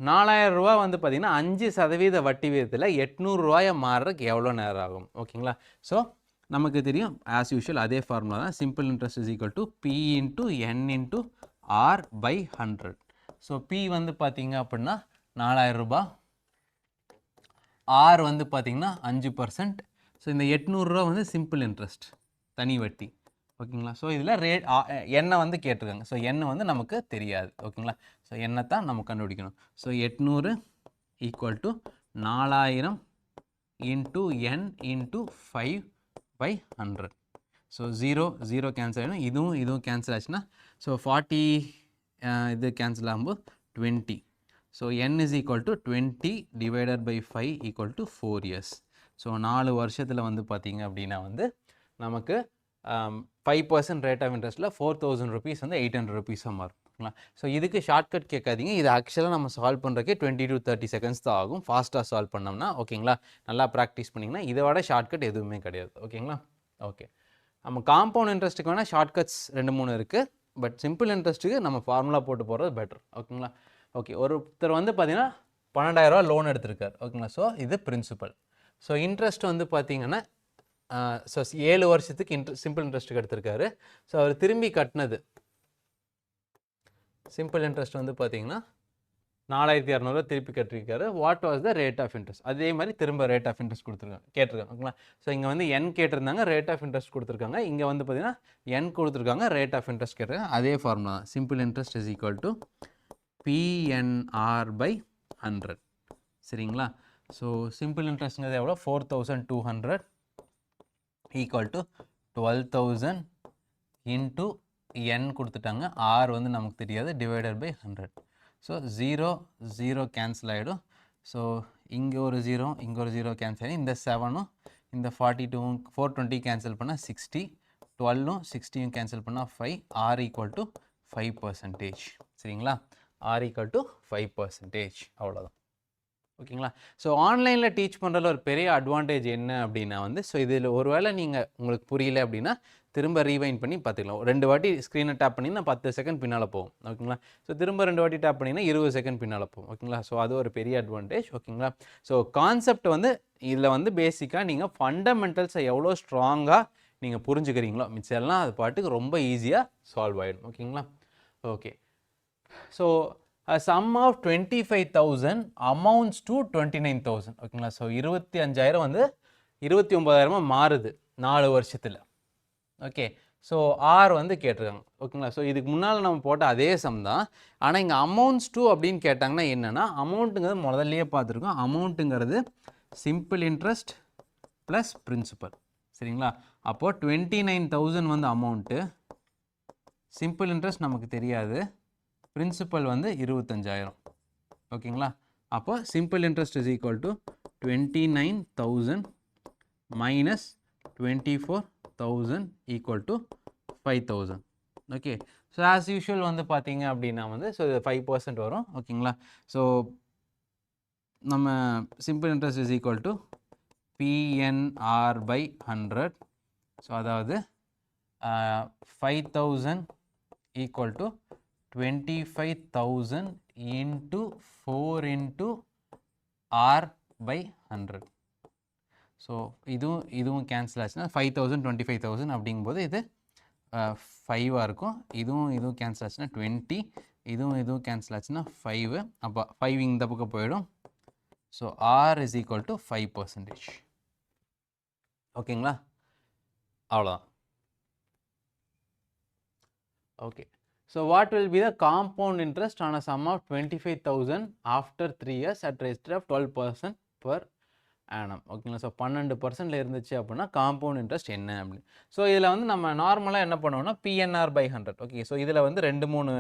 4000 ரூபா வந்து பார்த்தீங்கன்னா 5% வட்டி விகிதத்தில் 800 ரூபாயை மாறுறதுக்கு எவ்வளோ நேரம் ஆகும்? ஓகேங்களா? ஸோ நமக்கு தெரியும் ஆஸ் யூஷுவல் அதே ஃபார்முலா தான். Simple interest is equal to P into N into R by 100. So P வந்து பார்த்தீங்க அப்படின்னா 4000 ரூபா, ஆர் வந்து பார்த்தீங்கன்னா 5%. ஸோ இந்த 800 ரூபா வந்து சிம்பிள் இன்ட்ரெஸ்ட் தனி வட்டி. ஓகேங்களா? ஸோ இதில் எண்ணெய் வந்து கேட்டிருக்காங்க. ஸோ எண்ணெய் வந்து நமக்கு தெரியாது. ஓகேங்களா? ஸோ எண்ணெய் தான் நம்ம கண்டுபிடிக்கணும். So 800 equal to 4000 into N into 5/100. So 0 cancel ஆகிடும். இதுவும் கேன்சல் ஆச்சுன்னா ஸோ 40 இது கேன்சல் ஆகும்போது 20. So n is equal to 20 divided by 5 equal to 4 years. So 4 வருஷத்தில் வந்து பார்த்தீங்க அப்படின்னா வந்து நமக்கு 5% ரேட் ஆஃப் இன்ட்ரெஸ்ட்டில் 4000 ருபீஸ் வந்து 800 ருபீஸாக மாறும். ஸோ இதுக்கு ஷார்ட்கட் கேட்காதீங்க. இது ஆக்சுவலாக நம்ம சால்வ் பண்ணுறதுக்கே 20 to 30 செகண்ட்ஸ் தான் ஆகும். ஃபாஸ்ட்டாக சால்வ் பண்ணோம்னா. ஓகேங்களா? நல்லா ப்ராக்டிஸ் பண்ணிங்கன்னா இதை விட ஷார்ட்கட் எதுவுமே கிடையாது. ஓகேங்களா? ஓகே. நம்ம காம்பவுண்ட் இன்ட்ரெஸ்ட்டுக்கு வேணால் ஷார்ட்கட்ஸ் 2-3 இருக்குது. பட் சிம்பிள் இன்ட்ரெஸ்ட்டுக்கு நம்ம ஃபார்முலா போட்டு போகிறது பெட்டர். ஓகேங்களா? ஓகே. ஒருத்தர் வந்து பார்த்தீங்கன்னா 12,000 ரூபா லோன் எடுத்திருக்கார். ஓகேங்களா? ஸோ இது பிரின்சிபல். ஸோ இன்ட்ரெஸ்ட் வந்து பார்த்தீங்கன்னா ஸோ 7 வருஷத்துக்கு சிம்பிள் இன்ட்ரெஸ்ட்டுக்கு எடுத்திருக்காரு. ஸோ அவர் திரும்பி கட்டினது சிம்பிள் இன்ட்ரெஸ்ட் வந்து பார்த்தீங்கன்னா 4200 திருப்பி கட்டிருக்காரு. What was the rate of interest? அதே மாதிரி திரும்ப ரேட் ஆஃப் இன்ட்ரெஸ்ட் கேட்டிருக்காங்க. ஓகேங்களா? ஸோ இங்கே வந்து என் கேட்டிருந்தாங்க, ரேட் ஆஃப் இன்ட்ரெஸ்ட் கொடுத்துருக்காங்க. இங்கே வந்து பார்த்தீங்கன்னா என் கொடுத்துருக்காங்க, ரேட் ஆஃப் இன்ட்ரெஸ்ட் கேட்டிருக்காங்க. அதே ஃபார்முலா தான். Simple interest is equal to PNR by 100. சரிங்களா? ஸோ சிம்பிள் இன்ட்ரெஸ்ட்ங்கிறது எவ்வளோ? 4200 ஈக்குவல் டு 12,000 இன்ட்டு என் கொடுத்துட்டாங்க. ஆர் வந்து நமக்கு தெரியாது, டிவைடட் பை 100. ஸோ 0 கேன்சல் ஆகிடும். ஸோ இங்கே ஒரு 0, இங்கே ஒரு 0 கேன்சல் ஆகி இந்த 7ம் இந்த 42ம் 420 கேன்சல் பண்ணால் 60, 12ம் 60யும் கேன்சல் பண்ணால் 5, ஆர் ஈக்குவல் டு 5%. சரிங்களா? R equal to 5%. அவ்வளோதான். ஓகேங்களா? ஸோ ஆன்லைனில் டீச் பண்ணுறதுல ஒரு பெரிய அட்வான்டேஜ் என்ன அப்படின்னா வந்து, ஸோ இதில் ஒரு வேளை நீங்கள் உங்களுக்கு புரியல அப்படின்னா திரும்ப ரீவைண்ட் பண்ணி பார்த்துக்கலாம். 2 வாட்டி ஸ்க்ரீனை டேப் பண்ணிங்கன்னா 10 செகண்ட் பின்னால் போகும். ஓகேங்களா? ஸோ திரும்ப 2 வாட்டி டேப் பண்ணிங்கன்னா 20 செகண்ட் பின்னால் போகும். ஓகேங்களா? ஸோ அது ஒரு பெரிய அட்வான்டேஜ். ஓகேங்களா? ஸோ கான்செப்ட் வந்து இதில் வந்து பேசிக்காக நீங்கள் ஃபண்டமெண்டல்ஸை எவ்வளோ ஸ்ட்ராங்காக நீங்கள் புரிஞ்சுக்கிறீங்களோ மிச்சம் அது பாட்டுக்கு ரொம்ப ஈஸியாக சால்வ் ஆகிடும். ஓகேங்களா? Okay. So a sum of 25,000 amounts to 29,000. ஓகேங்களா? ஸோ 25,000 வந்து 29,000 மாறுது 4 வருஷத்தில். ஓகே. ஸோ ஆர் வந்து கேட்டிருக்காங்க. ஓகேங்களா? ஸோ இதுக்கு முன்னால் நம்ம போட்ட அதே சம் தான். ஆனால் இங்கே அமௌண்ட்ஸ் டூ அப்படின்னு கேட்டாங்கன்னா என்னென்னா, அமௌண்ட்டுங்கிறது முதல்லையே பார்த்துருக்கோம். அமௌண்ட்டுங்கிறது சிம்பிள் இன்ட்ரெஸ்ட் ப்ளஸ் பிரின்சிபல். சரிங்களா? அப்போது 29,000 வந்து அமௌண்ட்டு, சிம்பிள் இன்ட்ரெஸ்ட் நமக்கு தெரியாது, பிரின்சிபல் வந்து 25,000. ஓகேங்களா? அப்போ simple interest is equal to 29,000 minus 24,000 equal to 5,000. Okay. So as usual வந்து பார்த்தீங்க அப்படின்னா வந்து ஸோ 5% வரும். ஓகேங்களா? ஸோ நம்ம simple interest is equal to PNR by 100. So அதாவது 5,000 equal to 25,000 into 4 into R by 100. So இதுவும் கேன்சல் ஆச்சுன்னா 5,000 25,000 அப்படிங்கும்போது இது 5ஆக இருக்கும். இதுவும் கேன்சல் ஆச்சுன்னா 20, இதுவும் கேன்சல் ஆச்சுன்னா 5. அப்போ 5 இந்த பக்கம் போயிடும். So R is equal to 5%. ஓகேங்களா? அவ்வளோதான். Okay. So what will be the compound interest on a sum of 25,000 after 3 years at rate of 12% per annum? ஓகேங்களா. ஸோ 12%ல இருந்துச்சு அப்படின்னா காம்பவுண்ட் இன்ட்ரெஸ்ட் என்ன அப்படின்னு. ஸோ இதில் வந்து நம்ம நார்மலாக என்ன பண்ணுவோம்னா PNR by 100. ஓகே, ஸோ இதில் வந்து 2-3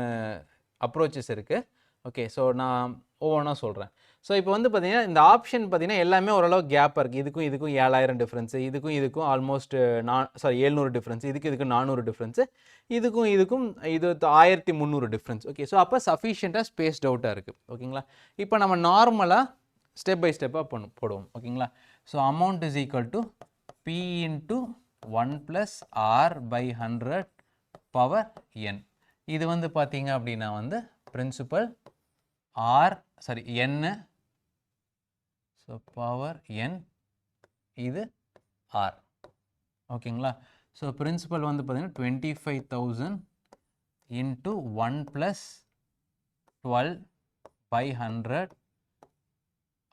அப்ரோச்சஸ் இருக்குது. ஓகே, ஸோ நான் ஒவ்வொன்றா சொல்கிறேன். ஸோ இப்போ வந்து பார்த்தீங்கன்னா இந்த ஆப்ஷன் பார்த்தீங்கன்னா எல்லாமே ஓரளவு கேப்பாக இருக்குது. இதுக்கும் 7000 டிஃப்ரென்ஸு, இதுக்கும் ஆல்மோஸ்ட் 700 டிஃப்ரென்ஸ், இதுக்கு 400 டிஃப்ரென்ஸு, இதுக்கும் இது 1300 டிஃப்ரென்ஸ். ஓகே, ஸோ அப்போ சஃபிஷியண்ட்டாக ஸ்பேஸ்ட் அவுட்டாக இருக்குது. ஓகேங்களா. இப்போ நம்ம நார்மலாக ஸ்டெப் பை ஸ்டெப்பாக போடுவோம். ஓகேங்களா. So amount is equal to P into 1 + R by 100 power n. இது வந்து பார்த்தீங்க அப்படின்னா வந்து principal n, so power n, இது R. ஓகேங்களா. ஸோ பிரின்சிபல் வந்து பார்த்தீங்கன்னா 25,000 இன்ட்டு 1 + 12 by 100,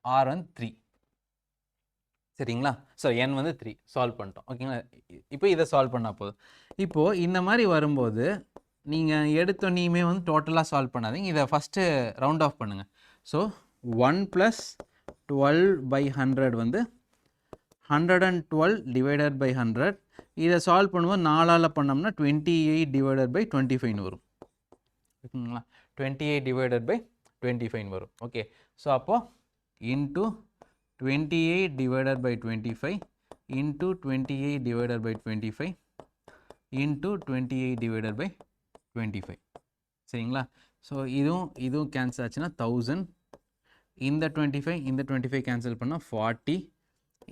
R வந்து 3. சரிங்களா. ஸோ n வந்து 3 சால்வ் பண்ணிட்டோம். ஓகேங்களா. இப்போ இதை சால்வ் பண்ணால் போதும். இப்போது இந்த மாதிரி வரும்போது நீங்கள் எடுத்தோன்னையுமே வந்து டோட்டலாக சால்வ் பண்ணாதீங்க. இதை ஃபஸ்ட்டு ரவுண்ட் ஆஃப் பண்ணுங்கள். ஸோ 1 + 12 by 100 வந்து 112 divided by 100. இதை சால்வ் பண்ணும்போது 4ஆல் பண்ணோம்னா 28 divided by 25 வரும். ஓகேங்களா. 28 divided by 25 வரும். ஓகே, ஸோ அப்போது into 28 divided by 25 into 28 divided by 25 into 28 divided by 25. சரிங்களா. ஸோ இதுவும் கேன்சல் ஆச்சுன்னா 1000, இந்த 25 கேன்சல் பண்ணால் 40,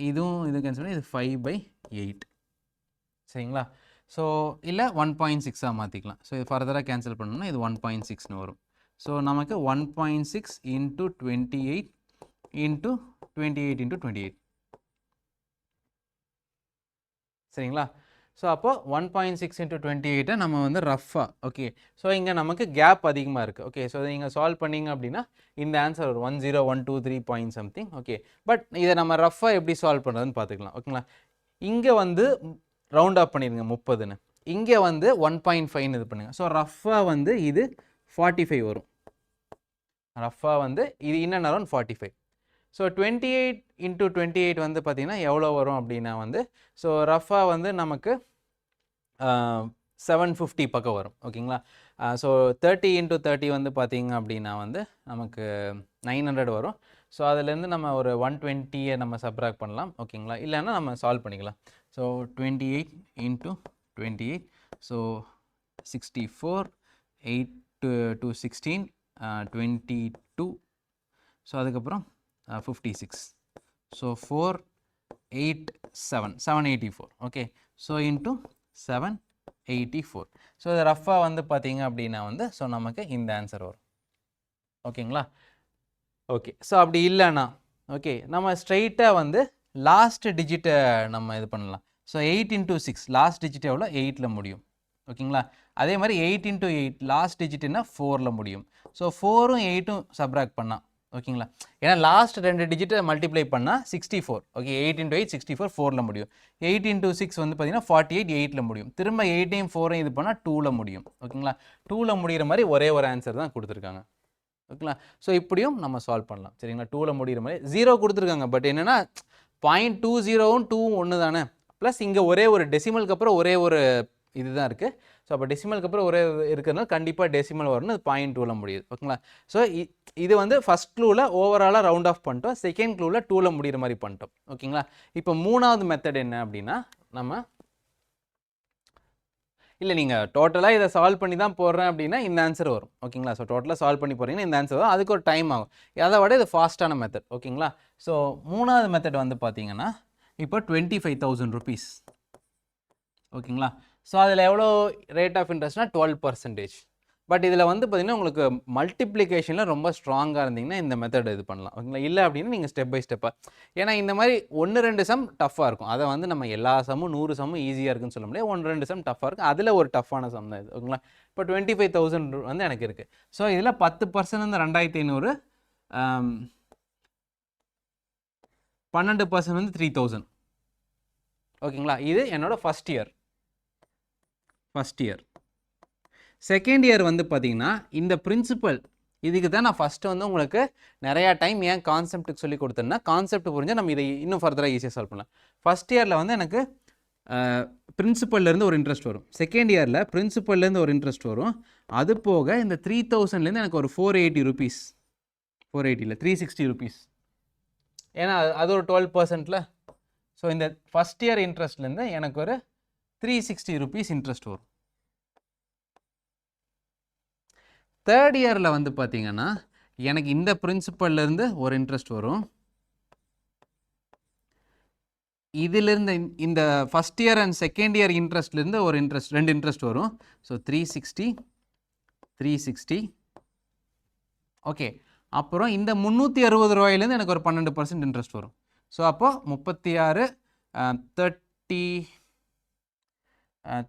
இதுவும் கேன்சல் பண்ணால் இது 5/8. சரிங்களா. ஸோ இல்லை 1.6ஆக மாற்றிக்கலாம். ஸோ இது ஃபர்தராக கேன்சல் பண்ணோம்னா இது 1.6ன்னு வரும். ஸோ நமக்கு 1.6 into 28 into 28 into 28. சரிங்களா. ஸோ அப்போது 1.6 into 28 நம்ம வந்து ரஃபாக, ஓகே, ஸோ இங்கே நமக்கு கேப் அதிகமாக இருக்குது. ஓகே, ஸோ நீங்கள் சால்வ் பண்ணிங்க அப்படின்னா இந்த ஆன்சர் ஒரு 10123 பாயிண்ட் சம்திங். ஓகே, பட் இதை நம்ம ரஃபாக எப்படி சால்வ் பண்ணுறதுன்னு பார்த்துக்கலாம். ஓகேங்களா. இங்கே வந்து ரவுண்ட் ஆஃப் பண்ணிடுங்க 30ன்னு, இங்கே வந்து 1.5ன்னு இது பண்ணுங்கள். ஸோ ரஃபாக வந்து இது 45 வரும். ரஃபாக வந்து இது இன்னும் அரௌண்ட் 45. ஸோ 28 into 28 வந்து பார்த்திங்கன்னா எவ்வளோ வரும் அப்படின்னா வந்து, ஸோ ரஃபாக வந்து நமக்கு 750 பக்கம் வரும். ஓகேங்களா. ஸோ 30 into 30 வந்து பார்த்திங்க அப்படின்னா வந்து நமக்கு 900 வரும். ஸோ அதுலேருந்து நம்ம ஒரு 120 நம்ம சப்ராக்ட் பண்ணலாம். ஓகேங்களா. இல்லைன்னா நம்ம சால்வ் பண்ணிக்கலாம். So 28 into 28, so 64, 8 to 16, 22, so அதுக்கப்புறம் 56, so 4, 8, 7, 784. Okay, so into 784. So இது ரஃபாக வந்து பார்த்தீங்க அப்படின்னா வந்து ஸோ நமக்கு இந்த ஆன்சர் வரும். ஓகேங்களா. ஓகே, ஸோ அப்படி இல்லைன்னா ஓகே நம்ம ஸ்ட்ரைட்டாக வந்து லாஸ்ட் டிஜிட்டை நம்ம இது பண்ணலாம். ஸோ 8 into 6 லாஸ்ட் டிஜிட் எவ்வளோ 8ல் முடியும். ஓகேங்களா. அதே மாதிரி 8 into 8 லாஸ்ட் டிஜிட்னா 4ல் முடியும். ஸோ 4ம் 8ம் சப்ராக்ட் பண்ணால், ஓகேங்களா, ஏன்னா லாஸ்ட் 2 டிஜிட்டை மல்டிப்ளை பண்ணால் 64. ஓகே, 8 into 8 64, 4ல் முடியும். 8 into 6 வந்து பார்த்தீங்கன்னா 48, 8ல் முடியும். திரும்ப 8ஐயும் 4ஐயும் இது பண்ணால் 2ல் முடியும். ஓகேங்களா. 2ல் முடிகிற மாதிரி ஒரே ஒரு ஆன்சர் தான் கொடுத்துருக்காங்க. ஓகேங்களா. ஸோ இப்படியும் நம்ம சால்வ் பண்ணலாம். சரிங்களா. 2ல் முடிகிற மாதிரி 0 கொடுத்துருக்காங்க. பட் என்னென்னா 0.20ம் 2ம் ஒன்று தானே, ப்ளஸ் இங்கே ஒரே ஒரு டெசிமலுக்கு அப்புறம் ஒரே ஒரு இதுதான் இருக்குது. ஸோ அப்போ டெசிமலுக்கு அப்புறம் ஒரே இருக்கிறதுனால கண்டிப்பாக டெசிமல் வரணும். அது 0.2ல் முடியுது. ஓகேங்களா. ஸோ இது வந்து ஃபஸ்ட் க்ளூவில் ஓவராலாக ரவுண்ட் ஆஃப் பண்ணிட்டோம். செகண்ட் க்ளூவில் 2ல் முடிகிற மாதிரி பண்ணிட்டோம். ஓகேங்களா. இப்போ மூணாவது மெத்தட் என்ன அப்படின்னா, நம்ம இல்லை நீங்கள் டோட்டலாக இதை சால்வ் பண்ணி தான் போடுறேன் அப்படின்னா இந்த ஆன்சர் வரும். ஓகேங்களா. ஸோ டோட்டலாக சால்வ் பண்ணி போகிறீங்கன்னா இந்த ஆன்சர் வரும். அதுக்கு ஒரு டைம் ஆகும். அதை விட இது ஃபாஸ்ட்டான மெத்தட். ஓகேங்களா. ஸோ மூணாவது மெத்தட் வந்து பார்த்தீங்கன்னா இப்போ 25,000 rupees. ஓகேங்களா. ஸோ அதில் எவ்வளோ ரேட் ஆஃப் இன்ட்ரெஸ்ட்னா 12%. பட் இதில் வந்து பார்த்திங்கன்னா உங்களுக்கு மல்டிப்ளிகேஷனில் ரொம்ப ஸ்ட்ராங்காக இருந்தீங்கன்னா இந்த மெத்தட் இது பண்ணலாம். ஓகேங்களா. இல்லை அப்படின்னா நீங்கள் ஸ்டெப் பை ஸ்டெப்பாக, ஏன்னா இந்த மாதிரி 1-2 சம் டஃப்பாக இருக்கும். அதை வந்து நம்ம எல்லா சம்மும் 100 சம்மும் ஈஸியாக இருக்குன்னு சொல்ல முடியாது. 1-2 சம் டஃப்பாக இருக்கும். அதில் ஒரு டஃப்பான சம் தான் இது. ஓகேங்களா. இப்போ 25,000 வந்து எனக்கு இருக்குது. ஸோ இதில் 10% வந்து 2500, 12% வந்து 3000. ஓகேங்களா. இது என்னோட ஃபஸ்ட் இயர். செகண்ட் இயர் வந்து பார்த்தீங்கன்னா இந்த பிரின்சிபல் இதுக்கு தான் நான் ஃபஸ்ட்டு வந்து உங்களுக்கு நிறையா டைம் ஏன் கான்செப்ட்டுக்கு சொல்லி கொடுத்தேன்னா கான்செப்ட் புரிஞ்சால் நம்ம இதை இன்னும் ஃபர்தராக ஈஸியாக சால்வ் பண்ணலாம். ஃபஸ்ட் இயரில் வந்து எனக்கு பிரின்சிபல்லேருந்து ஒரு இன்ட்ரெஸ்ட் வரும். செகண்ட் இயரில் பிரின்சிபல்லேருந்து ஒரு இன்ட்ரெஸ்ட் வரும். அது போக இந்த 3000லேருந்து எனக்கு ஒரு 480 ருபீஸ், 480 இல்லை 360 ருபீஸ், ஏன்னா அது ஒரு 12%ல. ஸோ இந்த ஃபஸ்ட் இயர் இன்ட்ரெஸ்ட்லேருந்து எனக்கு ஒரு 360 ருபீஸ் இன்ட்ரெஸ்ட் வரும். தேர்ட் இயரில் வந்து பார்த்தீங்கன்னா எனக்கு இந்த பிரின்சிபல்லேருந்து ஒரு இன்ட்ரெஸ்ட் வரும். இதிலிருந்து இந்த first year and second year இன்ட்ரெஸ்ட்லேருந்து ஒரு இன்ட்ரெஸ்ட், 2 இன்ட்ரெஸ்ட் வரும். So 360 okay. அப்புறம் இந்த 360 ரூபாயிலேருந்து எனக்கு ஒரு 12% இன்ட்ரெஸ்ட் வரும். ஸோ அப்போ 36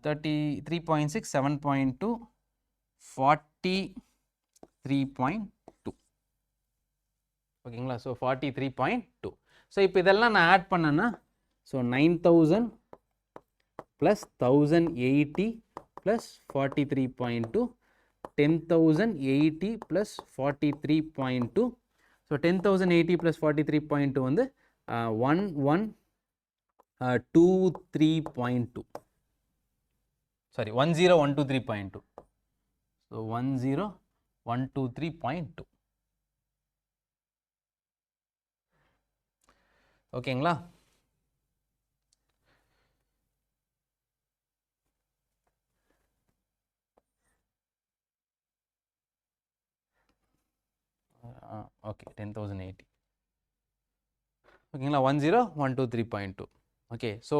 33.6 7.2 43.2 ஓகேங்களா. ஸோ 43.2. ஸோ இப்போ இதெல்லாம் நான் ஆட் பண்ணேன்னா so 9000 plus 1080 plus 43.2 10,080 plus 43.2. So 10,080 plus 43.2 வந்து 1123.2 சாரி 10123.2. ஸோ 10123.2 ஓகேங்களா. ஓகே 10,080 ஓகேங்களா. 10123.2 ஓகே. ஸோ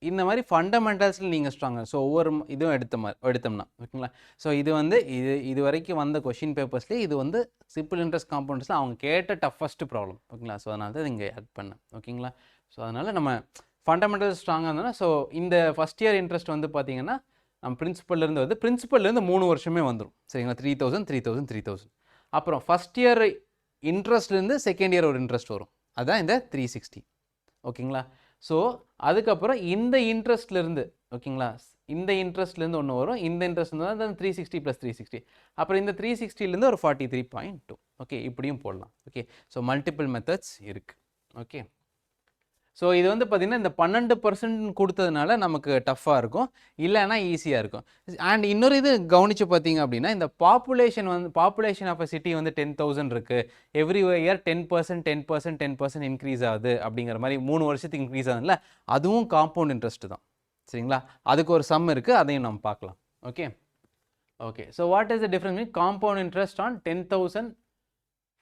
இந்த மாதிரி ஃபண்டமெண்டல்ஸில் நீங்கள் ஸ்ட்ராங்காக ஸோ ஒவ்வொரு இதுவும் எடுத்தோம்னா ஓகேங்களா. ஸோ இது வந்து இது வரைக்கும் வந்த கொஷின் பேப்பர்ஸ்லேயே இது வந்து சிம்பிள் இன்ட்ரெஸ்ட் காம்பவுண்ட்ஸில் அவங்க கேட்ட டஃபஸ்ட் ப்ராப்ளம் ஓகேங்களா. ஸோ அதனால தான் இங்கே ஆட் பண்ணேன் ஓகேங்களா. ஸோ அதனால் நம்ம ஃபண்டமெண்டல்ஸ் ஸ்ட்ராங்காக இருந்தோம்னா ஸோ இந்த ஃபஸ்ட் இயர் இன்ட்ரெஸ்ட் வந்து பார்த்தீங்கன்னா நம்ம பிரின்சிபல்லேருந்து வந்து பிரின்சிபல்லேருந்து 3 வருஷமே வந்துடும் சரிங்களா. 3000. அப்புறம் ஃபஸ்ட் இயர் இன்ட்ரெஸ்ட்லேருந்து செகண்ட் இயர் ஒரு இன்ட்ரெஸ்ட் வரும், அதுதான் இந்த 360 ஓகேங்களா. ஸோ அதுக்கப்புறம் இந்த இன்ட்ரெஸ்ட்லேருந்து ஓகேங்களா, இந்த இன்ட்ரெஸ்ட்லேருந்து ஒன்று வரும், இந்த இன்ட்ரெஸ்ட்லேருந்து தான் 360 + 360, அப்புறம் இந்த 360லேருந்து ஒரு 43.2 ஓகே. இப்படியும் போடலாம் ஓகே. ஸோ மல்டிபிள் மெத்தட்ஸ் இருக்குது ஓகே. ஸோ இது வந்து பார்த்திங்கன்னா இந்த 12% கொடுத்ததுனால நமக்கு டஃப்பாக இருக்கும், இல்லைன்னா ஈஸியாக இருக்கும். அண்ட் இன்னொரு இது கவனித்து பார்த்தீங்க அப்படின்னா இந்த பாப்புலேஷன் ஆஃப் அ சிட்டி வந்து 10,000 இருக்குது, எவ்ரி இயர் 10% இன்க்ரீஸ் ஆகுது அப்படிங்கிற மாதிரி 3 வருஷத்துக்கு இன்க்ரீஸ் ஆகுதுல்ல, அதுவும் காம்பவுண்ட் இன்ட்ரெஸ்ட் தான் சரிங்களா. அதுக்கு ஒரு சம் இருக்குது, அதையும் நம்ம பார்க்கலாம் okay. Okay. So what is the difference mean compound interest on 10,000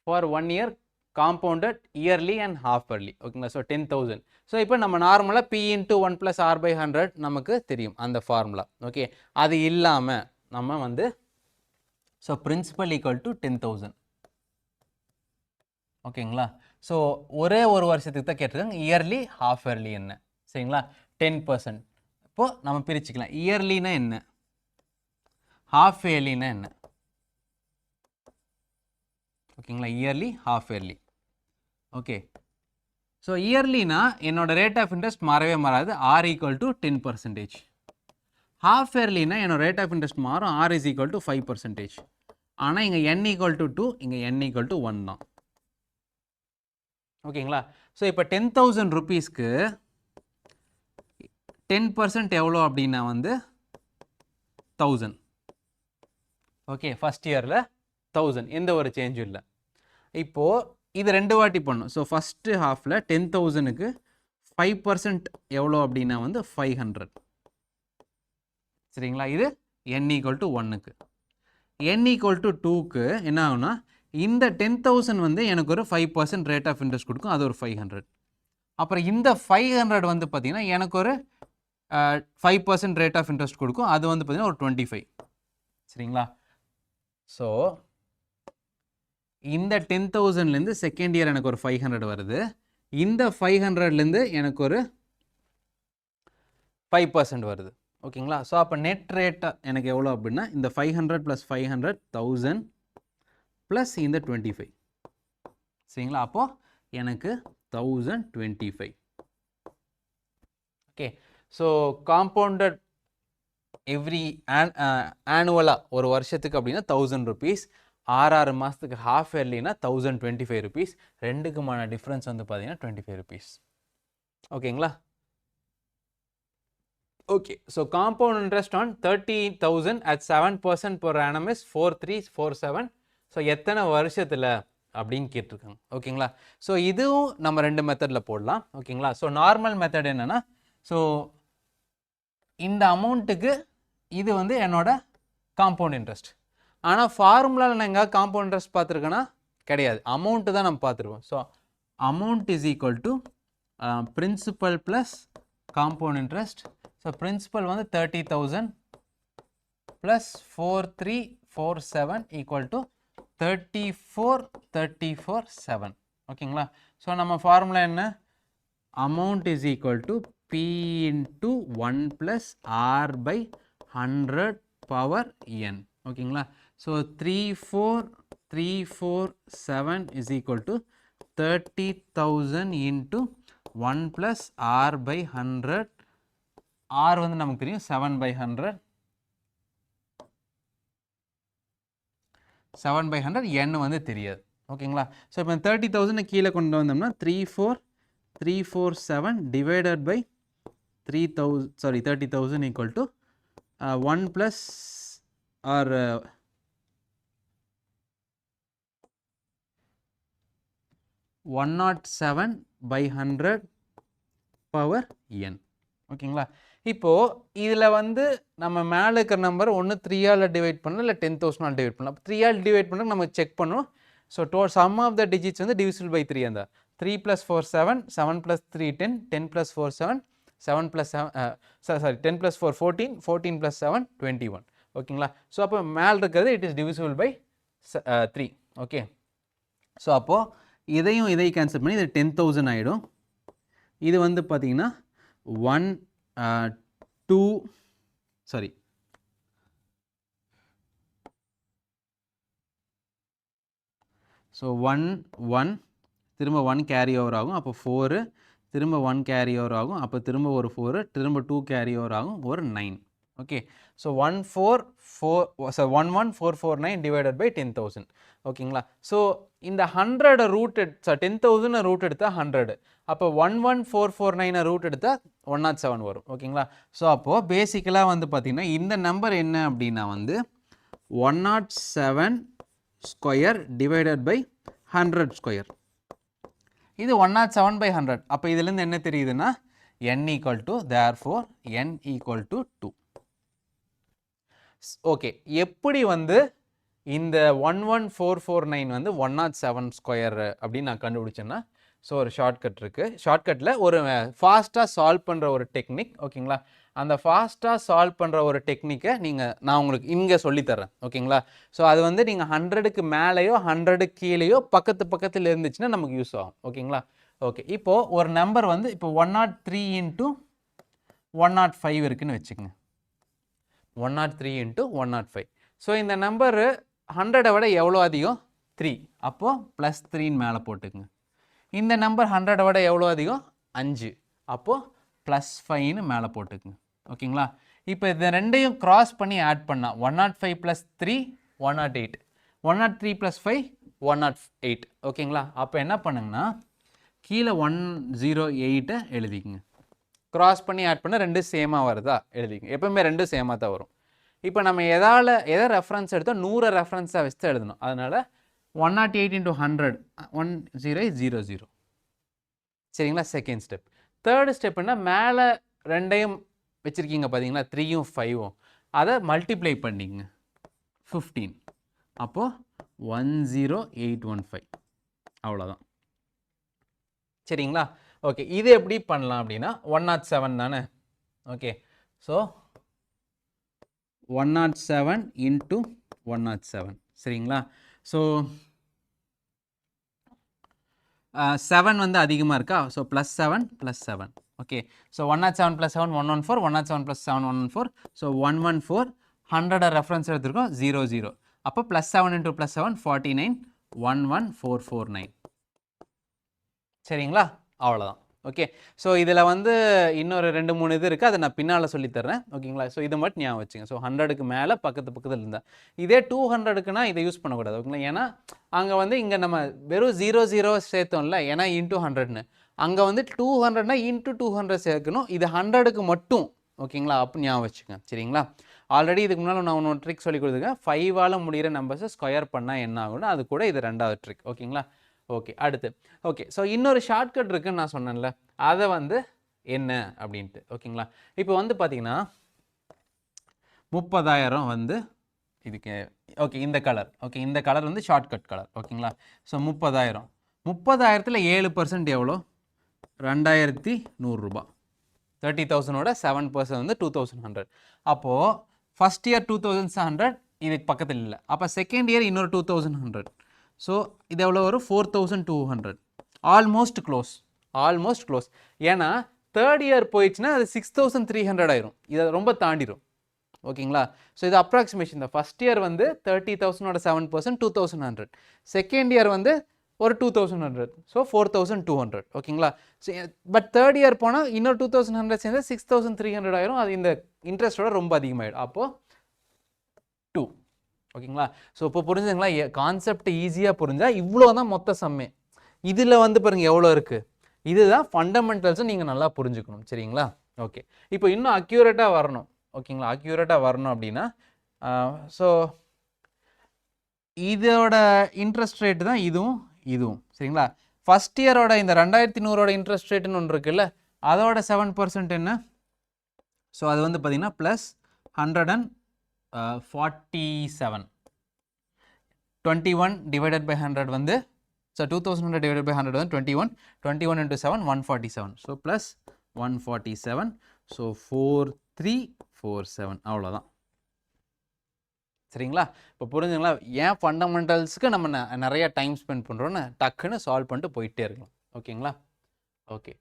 for 1 year compounded yearly and half yearly ஓகேங்களா. ஸோ 10,000. ஸோ இப்போ நம்ம நார்மலாக P × 1 + R/100 நமக்கு தெரியும் அந்த ஃபார்முலா ஓகே. அது இல்லாமல் நம்ம வந்து ஸோ பிரின்சிபல் ஈக்குவல் டு 10,000 ஓகேங்களா. ஸோ ஒரே ஒரு வருஷத்துக்கு தான் கேட்டிருக்காங்க, இயர்லி ஹாஃப் இயர்லி என்ன சரிங்களா. 10% இப்போது நம்ம பிரிச்சுக்கலாம். இயர்லினா என்ன, ஹாஃப் இயர்லினா என்ன ஓகேங்களா. Yearly half yearly okay. So இயர்லினா என்னோட ரேட் ஆஃப் இன்ட்ரெஸ்ட் மாறவே மாறாது, R = 10%. ஹாஃப் இயர்லினா என்னோட ரேட் ஆஃப் இன்ட்ரெஸ்ட் மாறும், R = 5%. ஆனால் இங்கே N = 2, இங்கே N = 1 தான் ஓகேங்களா. ஸோ இப்போ 10,000 ருபீஸ்க்கு 10% எவ்வளோ அப்படின்னா வந்து 1000 ஓகே. ஃபஸ்ட் இயரில் 1000, எந்த ஒரு சேஞ்சும் இல்லை. இப்போது இது 2 வாட்டி பண்ணும். ஸோ ஃபஸ்ட்டு ஹாஃபில் 10,000க்கு 5% எவ்வளோ அப்படின்னா வந்து 500 சரிங்களா. இது N = 1க்கு. N = 2க்கு என்ன ஆகும்னா இந்த 10,000 வந்து எனக்கு ஒரு 5% ரேட் ஆஃப் இன்ட்ரெஸ்ட் கொடுக்கும், அது ஒரு 500. அப்புறம் இந்த 500 வந்து பார்த்திங்கன்னா எனக்கு ஒரு 5% ரேட் ஆஃப் இன்ட்ரெஸ்ட் கொடுக்கும், அது வந்து பார்த்திங்கன்னா ஒரு 25 சரிங்களா. ஸோ இந்த 10,000லேருந்து செகண்ட் இயர் எனக்கு ஒரு 500 வருது, இந்த 500லேருந்து எனக்கு ஒரு 5% வருது ஓகேங்களா. ஸோ அப்போ நெட் ரேட் எனக்கு எவ்வளோ அப்படின்னா இந்த 500 + 500 1000 ப்ளஸ் இந்த 25 சரிங்களா. அப்போது எனக்கு 1025 ஓகே. ஸோ காம்பவுண்டட் எவ்ரி ஆனுவலாக ஒரு வருஷத்துக்கு அப்படின்னா 1000 ருபீஸ், 6 மாதத்துக்கு ஹாஃப் இயர்லினா 1025 ருபீஸ். ரெண்டுக்குமான டிஃப்ரென்ஸ் வந்து பார்த்தீங்கன்னா 25 ருபீஸ். ஓகேங்களா? Okay, so compound interest on 30,000 at 7% per annum is 4347. So எத்தனை வருஷத்தில் அப்படின்னு கேட்டிருக்காங்க. ஓகேங்களா? ஸோ இதுவும் நம்ம 2 மெத்தடில் போடலாம். ஓகேங்களா? ஸோ நார்மல் மெத்தட் என்னென்னா, ஸோ இந்த அமௌண்ட்டுக்கு இது வந்து என்னோட காம்பவுண்ட் இன்ட்ரெஸ்ட். ஆனால் ஃபார்முலாவில் நான் எங்கே காம்பவுண்ட் இன்ட்ரெஸ்ட் பார்த்துருக்கேன்னா கிடையாது, அமௌண்ட்டு தான் நம்ம பார்த்துருக்கோம். So amount is equal to principal plus compound interest. So principal வந்து 30,000 ப்ளஸ் 4347 ஈக்குவல் டு 34,34,7. ஓகேங்களா? ஸோ நம்ம ஃபார்முலா என்ன? Amount is equal to P into 1 plus R by 100 power N. ஓகேங்களா? So 34,34,7 is equal to 30,000 into 1 plus R by 100. R வந்து நமக்கு தெரியும் 7/100, 7/100, என் வந்து தெரியாது. ஓகேங்களா? ஸோ இப்போ 30,000 கீழே கொண்டு வந்தோம்னா 34,347 divided by 30,000 equal to 1 plus R 107/100 power N. ஓகேங்களா? இப்போது இதில் வந்து நம்ம மேலே இருக்கிற நம்பர் ஒன்று 3ஆல் டிவைட் பண்ணலாம், இல்லை 10,000 டிவைட் பண்ணலாம். 3ஆல் டிவைட் பண்ண நம்ம செக் பண்ணுவோம். So sum of the digits வந்து டிவிசிபிள் பை 3 அந்த 3 + 4 7, 7 + 3 10, 10 + 4 7, 7 + 7 10 + 4 14, 14 + 7 21. ஓகேங்களா? ஸோ அப்போ மேலே இருக்கிறது it is divisible by 3. Okay, so அப்போது இதையும் கேன்சல் பண்ணி இது 10,000 ஆகிடும். இது வந்து பார்த்தீங்கன்னா 1 2 சாரி ஸோ 1 1 திரும்ப 1 கேரி ஓவர் ஆகும், அப்போ 4 திரும்ப 1 கேரி ஓவர் ஆகும், அப்போ திரும்ப ஒரு 4 திரும்ப 2 கேரி ஓவர் ஆகும், ஒரு 9. Okay, so 11449 divided by 10,000. ஓகேங்களா? ஸோ இந்த 100 ரூட் 10,000 ரூட் எடுத்தால் 100, அப்போ 11449 ரூட் எடுத்தால் 107 வரும். ஓகேங்களா? ஸோ அப்போது பேசிக்கலாக வந்து பார்த்திங்கன்னா இந்த நம்பர் என்ன அப்படின்னா வந்து 107 ஸ்கொயர் டிவைடட் பை 100 ஸ்கொயர். இது 107/100. அப்போ இதுலேருந்து என்ன தெரியுதுன்னா n equal to therefore n equal to 2. Okay, எப்படி வந்து இந்த 11449 வந்து 107 ஸ்கொயர் அப்படின்னு நான் கண்டுபிடிச்சேன்னா, ஸோ ஒரு ஷார்ட்கட் இருக்குது. ஷார்ட்கட்டில் ஒரு ஃபாஸ்ட்டாக சால்வ் பண்ணுற ஒரு டெக்னிக். ஓகேங்களா? அந்த ஃபாஸ்ட்டாக சால்வ் பண்ணுற ஒரு டெக்னிக்கை நான் உங்களுக்கு இங்கே சொல்லித்தரேன். ஓகேங்களா? ஸோ அது வந்து நீங்கள் 100க்கு மேலேயோ 100க்கு கீழேயோ பக்கத்தில் இருந்துச்சுன்னா நமக்கு யூஸ் ஆகும். ஓகேங்களா? ஓகே, இப்போது ஒரு நம்பர் வந்து இப்போ 103 × 105 இருக்குன்னு வச்சுக்கோங்க. 103 × 105. ஸோ இந்த நம்பரு 100 விட எவ்வளோ அதிகம்? 3. அப்போது +3 மேலே போட்டுக்குங்க. இந்த நம்பர் 100 விட எவ்வளோ அதிகம்? 5. அப்போது +5 மேலே போட்டுக்குங்க. ஓகேங்களா? இப்போ இந்த ரெண்டையும் கிராஸ் பண்ணி ஆட் பண்ணால் 105 + 3 108, 103 + 5 108. ஓகேங்களா? அப்போ என்ன பண்ணுங்கன்னா கீழே 108 எழுதிக்குங்க. கிராஸ் பண்ணி ஆட் பண்ண ரெண்டும் சேமாக வருதா எழுதிங்க. எப்பவுமே ரெண்டும் சேமாக தான் வரும். இப்போ நம்ம எதை ரெஃபரன்ஸ் எடுத்தோம்? 100 ரெஃபரன்ஸாக வச்சு தான் எழுதணும். அதனால் 108 × 100 10800. சரிங்களா? Second step. தேர்டு ஸ்டெப்னா மேலே ரெண்டையும் வச்சுருக்கீங்க பார்த்தீங்களா, 3யும் 5ம், அதை மல்டிப்ளை பண்ணிங்க 15. அப்போது 10815. அவ்வளோதான். சரிங்களா? ஓகே, இது எப்படி பண்ணலாம் அப்படின்னா 107 தானே. Okay, so 107 × 107. சரிங்களா? ஸோ 7 வந்து அதிகமாக இருக்கா? So +7 +7. Okay, so 107 + 7 114, 107 + 7 114. So 114 100 reference எடுத்துருக்கோம் 00. அப்போ +7 × +7 49 11449. சரிங்களா? அவ்வளோதான். ஓகே. ஸோ இதில் வந்து இன்னொரு 2-3 இது இருக்குது, அதை நான் பின்னால் சொல்லித்தரேன். ஓகேங்களா? ஸோ இதை மட்டும் ஞாபகம் வச்சுங்க. ஸோ 100க்கு மேலே பக்கத்தில் இருந்தால், இதே 200க்குனா இதை யூஸ் பண்ணக்கூடாது. ஓகேங்களா? ஏன்னா அங்கே வந்து இங்கே நம்ம வெறும் 0 சேர்த்தோம்ல, ஏன்னா இன்ட்டு 100ன்னு, அங்கே வந்து 200னா இன்ட்டு 200 சேர்க்கணும். இது 100க்கு மட்டும். ஓகேங்களா? அப்போ ஞாபகம் வச்சுங்க. சரிங்களா? ஆல்ரெடி இதுக்கு முன்னால் நான் ஒன்று ட்ரிக் சொல்லி கொடுத்துருக்கேன். 5ஆல் முடிகிற நம்பர்ஸை ஸ்கொயர் பண்ணால் என்ன ஆகும்னா, அது கூட இது 2வது ட்ரிக். ஓகேங்களா? ஓகே. அடுத்து ஓகே. ஸோ இன்னொரு ஷார்ட்கட் இருக்குன்னு நான் சொன்னேன்ல, அதை வந்து என்ன அப்படின்ட்டு. ஓகேங்களா? இப்போ வந்து பார்த்தீங்கன்னா 30,000 வந்து இதுக்கு ஓகே இந்த கலர். ஓகே, இந்த கலர் வந்து ஷார்ட்கட் கலர். ஓகேங்களா? ஸோ 30,000 30,000ல் 7% எவ்வளோ? 2,100 ரூபா. 30,000ஓட 7% வந்து 2,100. அப்போது ஃபஸ்ட் இயர் 2,100 இதுக்கு பக்கத்தில் இல்லை. அப்போ செகண்ட் இயர் இன்னொரு 2,100. ஸோ இது எவ்வளோ வரும்? 4,200. Almost close. ஏன்னா தேர்ட் இயர் போயிடுச்சுன்னா அது 6,300 ஆயிரும். இதை ரொம்ப தாண்டிடும். ஓகேங்களா? ஸோ இது அப்ராக்சிமேஷன் தான். ஃபஸ்ட் இயர் வந்து 30,000ஓட 7% 2,100. செகண்ட் இயர் வந்து ஒரு 2,100. ஸோ 4,200. ஓகேங்களா? ஸோ பட் தேர்ட் இயர் போனால் இன்னொரு 2,100 சேர்ந்து 6,300 ஆயிரும். அது இந்த இன்ட்ரெஸ்ட்டோட ரொம்ப அதிகமாகிடும். அப்போது 2. ஓகேங்களா? ஸோ இப்போ புரிஞ்சுங்களா? கான்செப்ட் ஈஸியாக புரிஞ்சால் இவ்வளோ தான் மொத்த சம்மே. இதில் வந்து பாருங்கள் எவ்வளோ இருக்குது. இதுதான் ஃபண்டமெண்டல்ஸும் நீங்கள் நல்லா புரிஞ்சுக்கணும். சரிங்களா? ஓகே. இப்போ இன்னும் அக்யூரேட்டாக வரணும். ஓகேங்களா? அக்யூரேட்டாக வரணும் அப்படின்னா ஸோ இதோட இன்ட்ரெஸ்ட் ரேட்டு தான் இதுவும். சரிங்களா? ஃபஸ்ட் இயரோட இந்த 2,100ஓட இன்ட்ரெஸ்ட் ரேட்டுன்னு ஒன்று இருக்குல்ல, அதோட 7% என்ன? ஸோ அது வந்து பார்த்தீங்கன்னா ப்ளஸ் 147. 21 டிவைடட் பை 100 வந்து, ஸோ 2,100 டிவைடட் பை 100 வந்து 21 into 7 147. So plus 147. ஸோ 4347. அவ்வளோதான். சரிங்களா? இப்போ புரிஞ்சுங்களா? ஏன் ஃபண்டமெண்டல்ஸுக்கு நம்ம நிறைய டைம் ஸ்பெண்ட் பண்ணுறோன்னு டக்குன்னு சால்வ் பண்ணிட்டு போயிட்டே இருக்கலாம். ஓகேங்களா? Okay.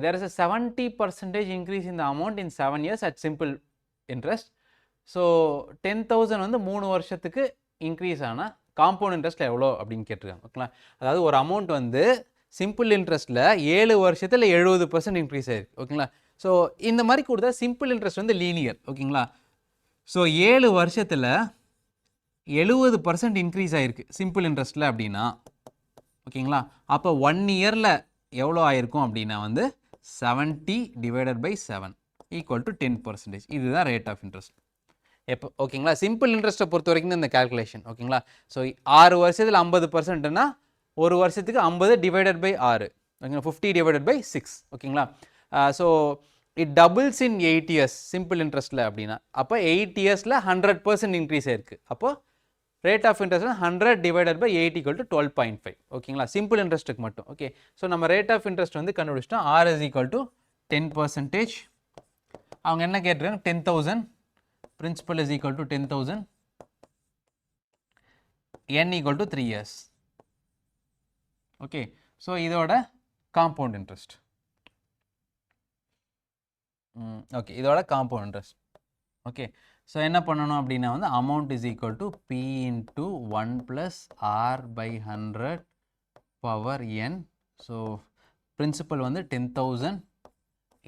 There is a 70% increase in the amount in 7 years at simple interest. So 10,000 வந்து 3 வருஷத்துக்கு இன்க்ரீஸ் ஆனால் காம்பவுண்ட் இன்ட்ரெஸ்ட்டில் எவ்வளோ அப்படின்னு கேட்டிருக்காங்க. ஓகேங்களா? அதாவது ஒரு அமௌண்ட் வந்து சிம்பிள் இன்ட்ரெஸ்ட்டில் 7 வருஷத்தில் 70% இன்க்ரீஸ் ஆயிருக்கு. ஓகேங்களா? ஸோ இந்த மாதிரி கொடுத்தா சிம்பிள் இன்ட்ரெஸ்ட் வந்து லீனியர். ஓகேங்களா? ஸோ 7 வருஷத்தில் 70% இன்க்ரீஸ் ஆகிருக்கு சிம்பிள் இன்ட்ரெஸ்ட்டில் அப்படின்னா. ஓகேங்களா? அப்போ 1 இயரில் எவ்வளோ ஆயிருக்கும் அப்படின்னா வந்து 70 டிவைடட் பை 7 ஈக்குவல் டு 10%. இதுதான் ரேட் ஆஃப் இன்ட்ரெஸ்ட். எப்போ? ஓகேங்களா? சிம்பிள் இன்ட்ரெஸ்ட்டை பொறுத்த வரைக்கும் இந்த கேல்குலேஷன். ஓகேங்களா? ஸோ 6 வருஷத்தில் 50%னா ஒரு வருஷத்துக்கு 50 டிவைடட் பை 6. ஓகேங்களா? 50 டிவைடட் பை 6. ஓகேங்களா? So it doubles in 8 years simple இன்ட்ரெஸ்ட்டில் அப்படின்னா. அப்போ 8 yearsல 100% இன்க்ரீஸ் ஆயிருக்கு. அப்போ rate of interest 100 divided by 8 equal to 12.5. ஓகேங்களா? சிம்பிள் இன்ட்ரெஸ்ட்டுக்கு மட்டும். ஓகே. ஸோ நம்ம ரேட் ஆஃப் இன்ட்ரெஸ்ட் வந்து கண்டுபிடிச்சிட்டோம். R is equal to 10%. அவங்க என்ன கேட்டிருக்காங்க? 10,000. Principal is equal to 10,000. N equal to 3 years. Okay. So இதோட காம்பவுண்ட் இன்ட்ரெஸ்ட். ஓகே, இதோட காம்பவுண்ட் இன்ட்ரெஸ்ட். ஓகே. ஸோ என்ன பண்ணணும் அப்படின்னா வந்து amount is equal to P into 1 + R by 100 power N. So principal வந்து 10,000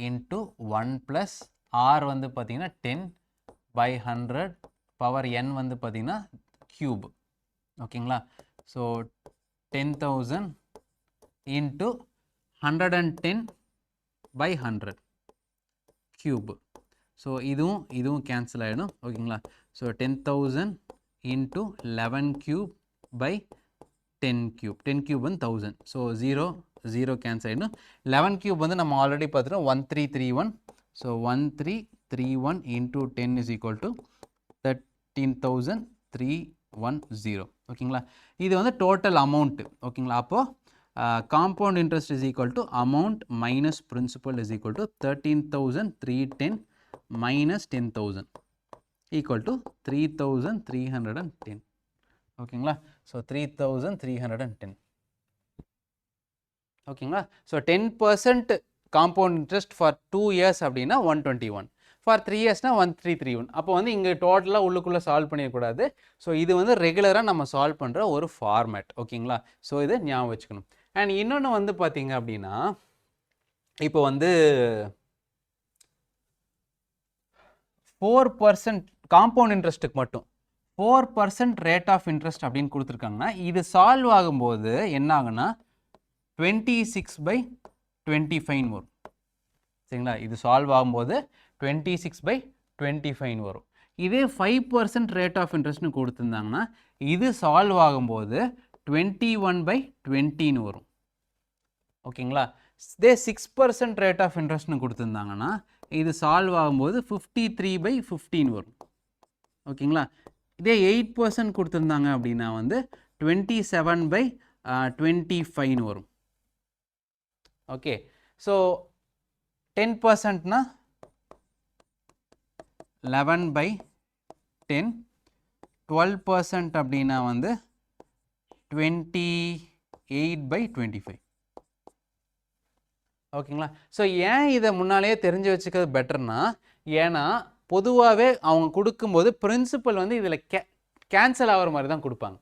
இன்ட்டு 1 + R வந்து பார்த்தீங்கன்னா 10 by 100 power N வந்து பார்த்தீங்கன்னா கியூப். ஓகேங்களா? So 10,000 into 110 by 100 cube. So இதுவும் கேன்சல் ஆகிடும். ஓகேங்களா? So 10,000 into 11 cube by 10 cube. 10 cube வந்து 1000. ஸோ 0 கேன்சல் ஆகிடும். 11 கியூப் வந்து நம்ம ஆல்ரெடி பார்த்துட்டோம் 1331. So 1331 into 10 is equal to 13,310. ஓகேங்களா? இது வந்து டோட்டல் அமௌண்ட்டு. ஓகேங்களா? அப்போது compound interest is equal to amount minus principal is equal to 13,310 minus 10,000 equal to 3,310. ஓகேங்களா? ஸோ 3,310. ஓகேங்களா? So 10% compound interest for 2 years அப்படின்னா 121. ஃபார் 3 yearsனா 1331. அப்போ வந்து இங்கே டோட்டலாக உள்ளுக்குள்ளே சால்வ் பண்ணிடக்கூடாது. ஸோ இது வந்து ரெகுலராக நம்ம சால்வ் பண்ணுற ஒரு ஃபார்மேட். ஓகேங்களா? ஸோ இதை ஞாபகம் வச்சுக்கணும். அண்ட் இன்னொன்று வந்து பார்த்தீங்க அப்படின்னா இப்போ வந்து 4% காம்பவுண்ட் இன்ட்ரெஸ்ட்டுக்கு மட்டும் 4% ரேட் ஆஃப் இன்ட்ரெஸ்ட் அப்படின்னு கொடுத்துருக்காங்கன்னா இது சால்வ் ஆகும்போது என்ன ஆகுன்னா 26/25 வரும். சரிங்களா, இது சால்வ் ஆகும்போது 26/25 வரும். இதே 5% ரேட் ஆஃப் இன்ட்ரெஸ்ட்னு கொடுத்துருந்தாங்கன்னா இது சால்வ் ஆகும்போது 21/20 வரும். ஓகேங்களா, இதே 6% ரேட் ஆஃப் இன்ட்ரெஸ்ட்னு கொடுத்துருந்தாங்கன்னா இது சால்வ் ஆகும்போது 53/15 வரும். ஓகேங்களா, இதே 8% கொடுத்துருந்தாங்க அப்படின்னா வந்து 27/25 வரும். ஓகே, ஸோ 10%னா 11/10, 12% அப்படின்னா வந்து 28/25. ஓகேங்களா, ஸோ ஏன் இதை முன்னாலேயே தெரிஞ்சு வச்சுக்கிறது பெட்டர்னா, ஏன்னா பொதுவாகவே அவங்க கொடுக்கும்போது பிரின்சிபல் வந்து இதில் கேன்சல் ஆகிற மாதிரி தான் கொடுப்பாங்க.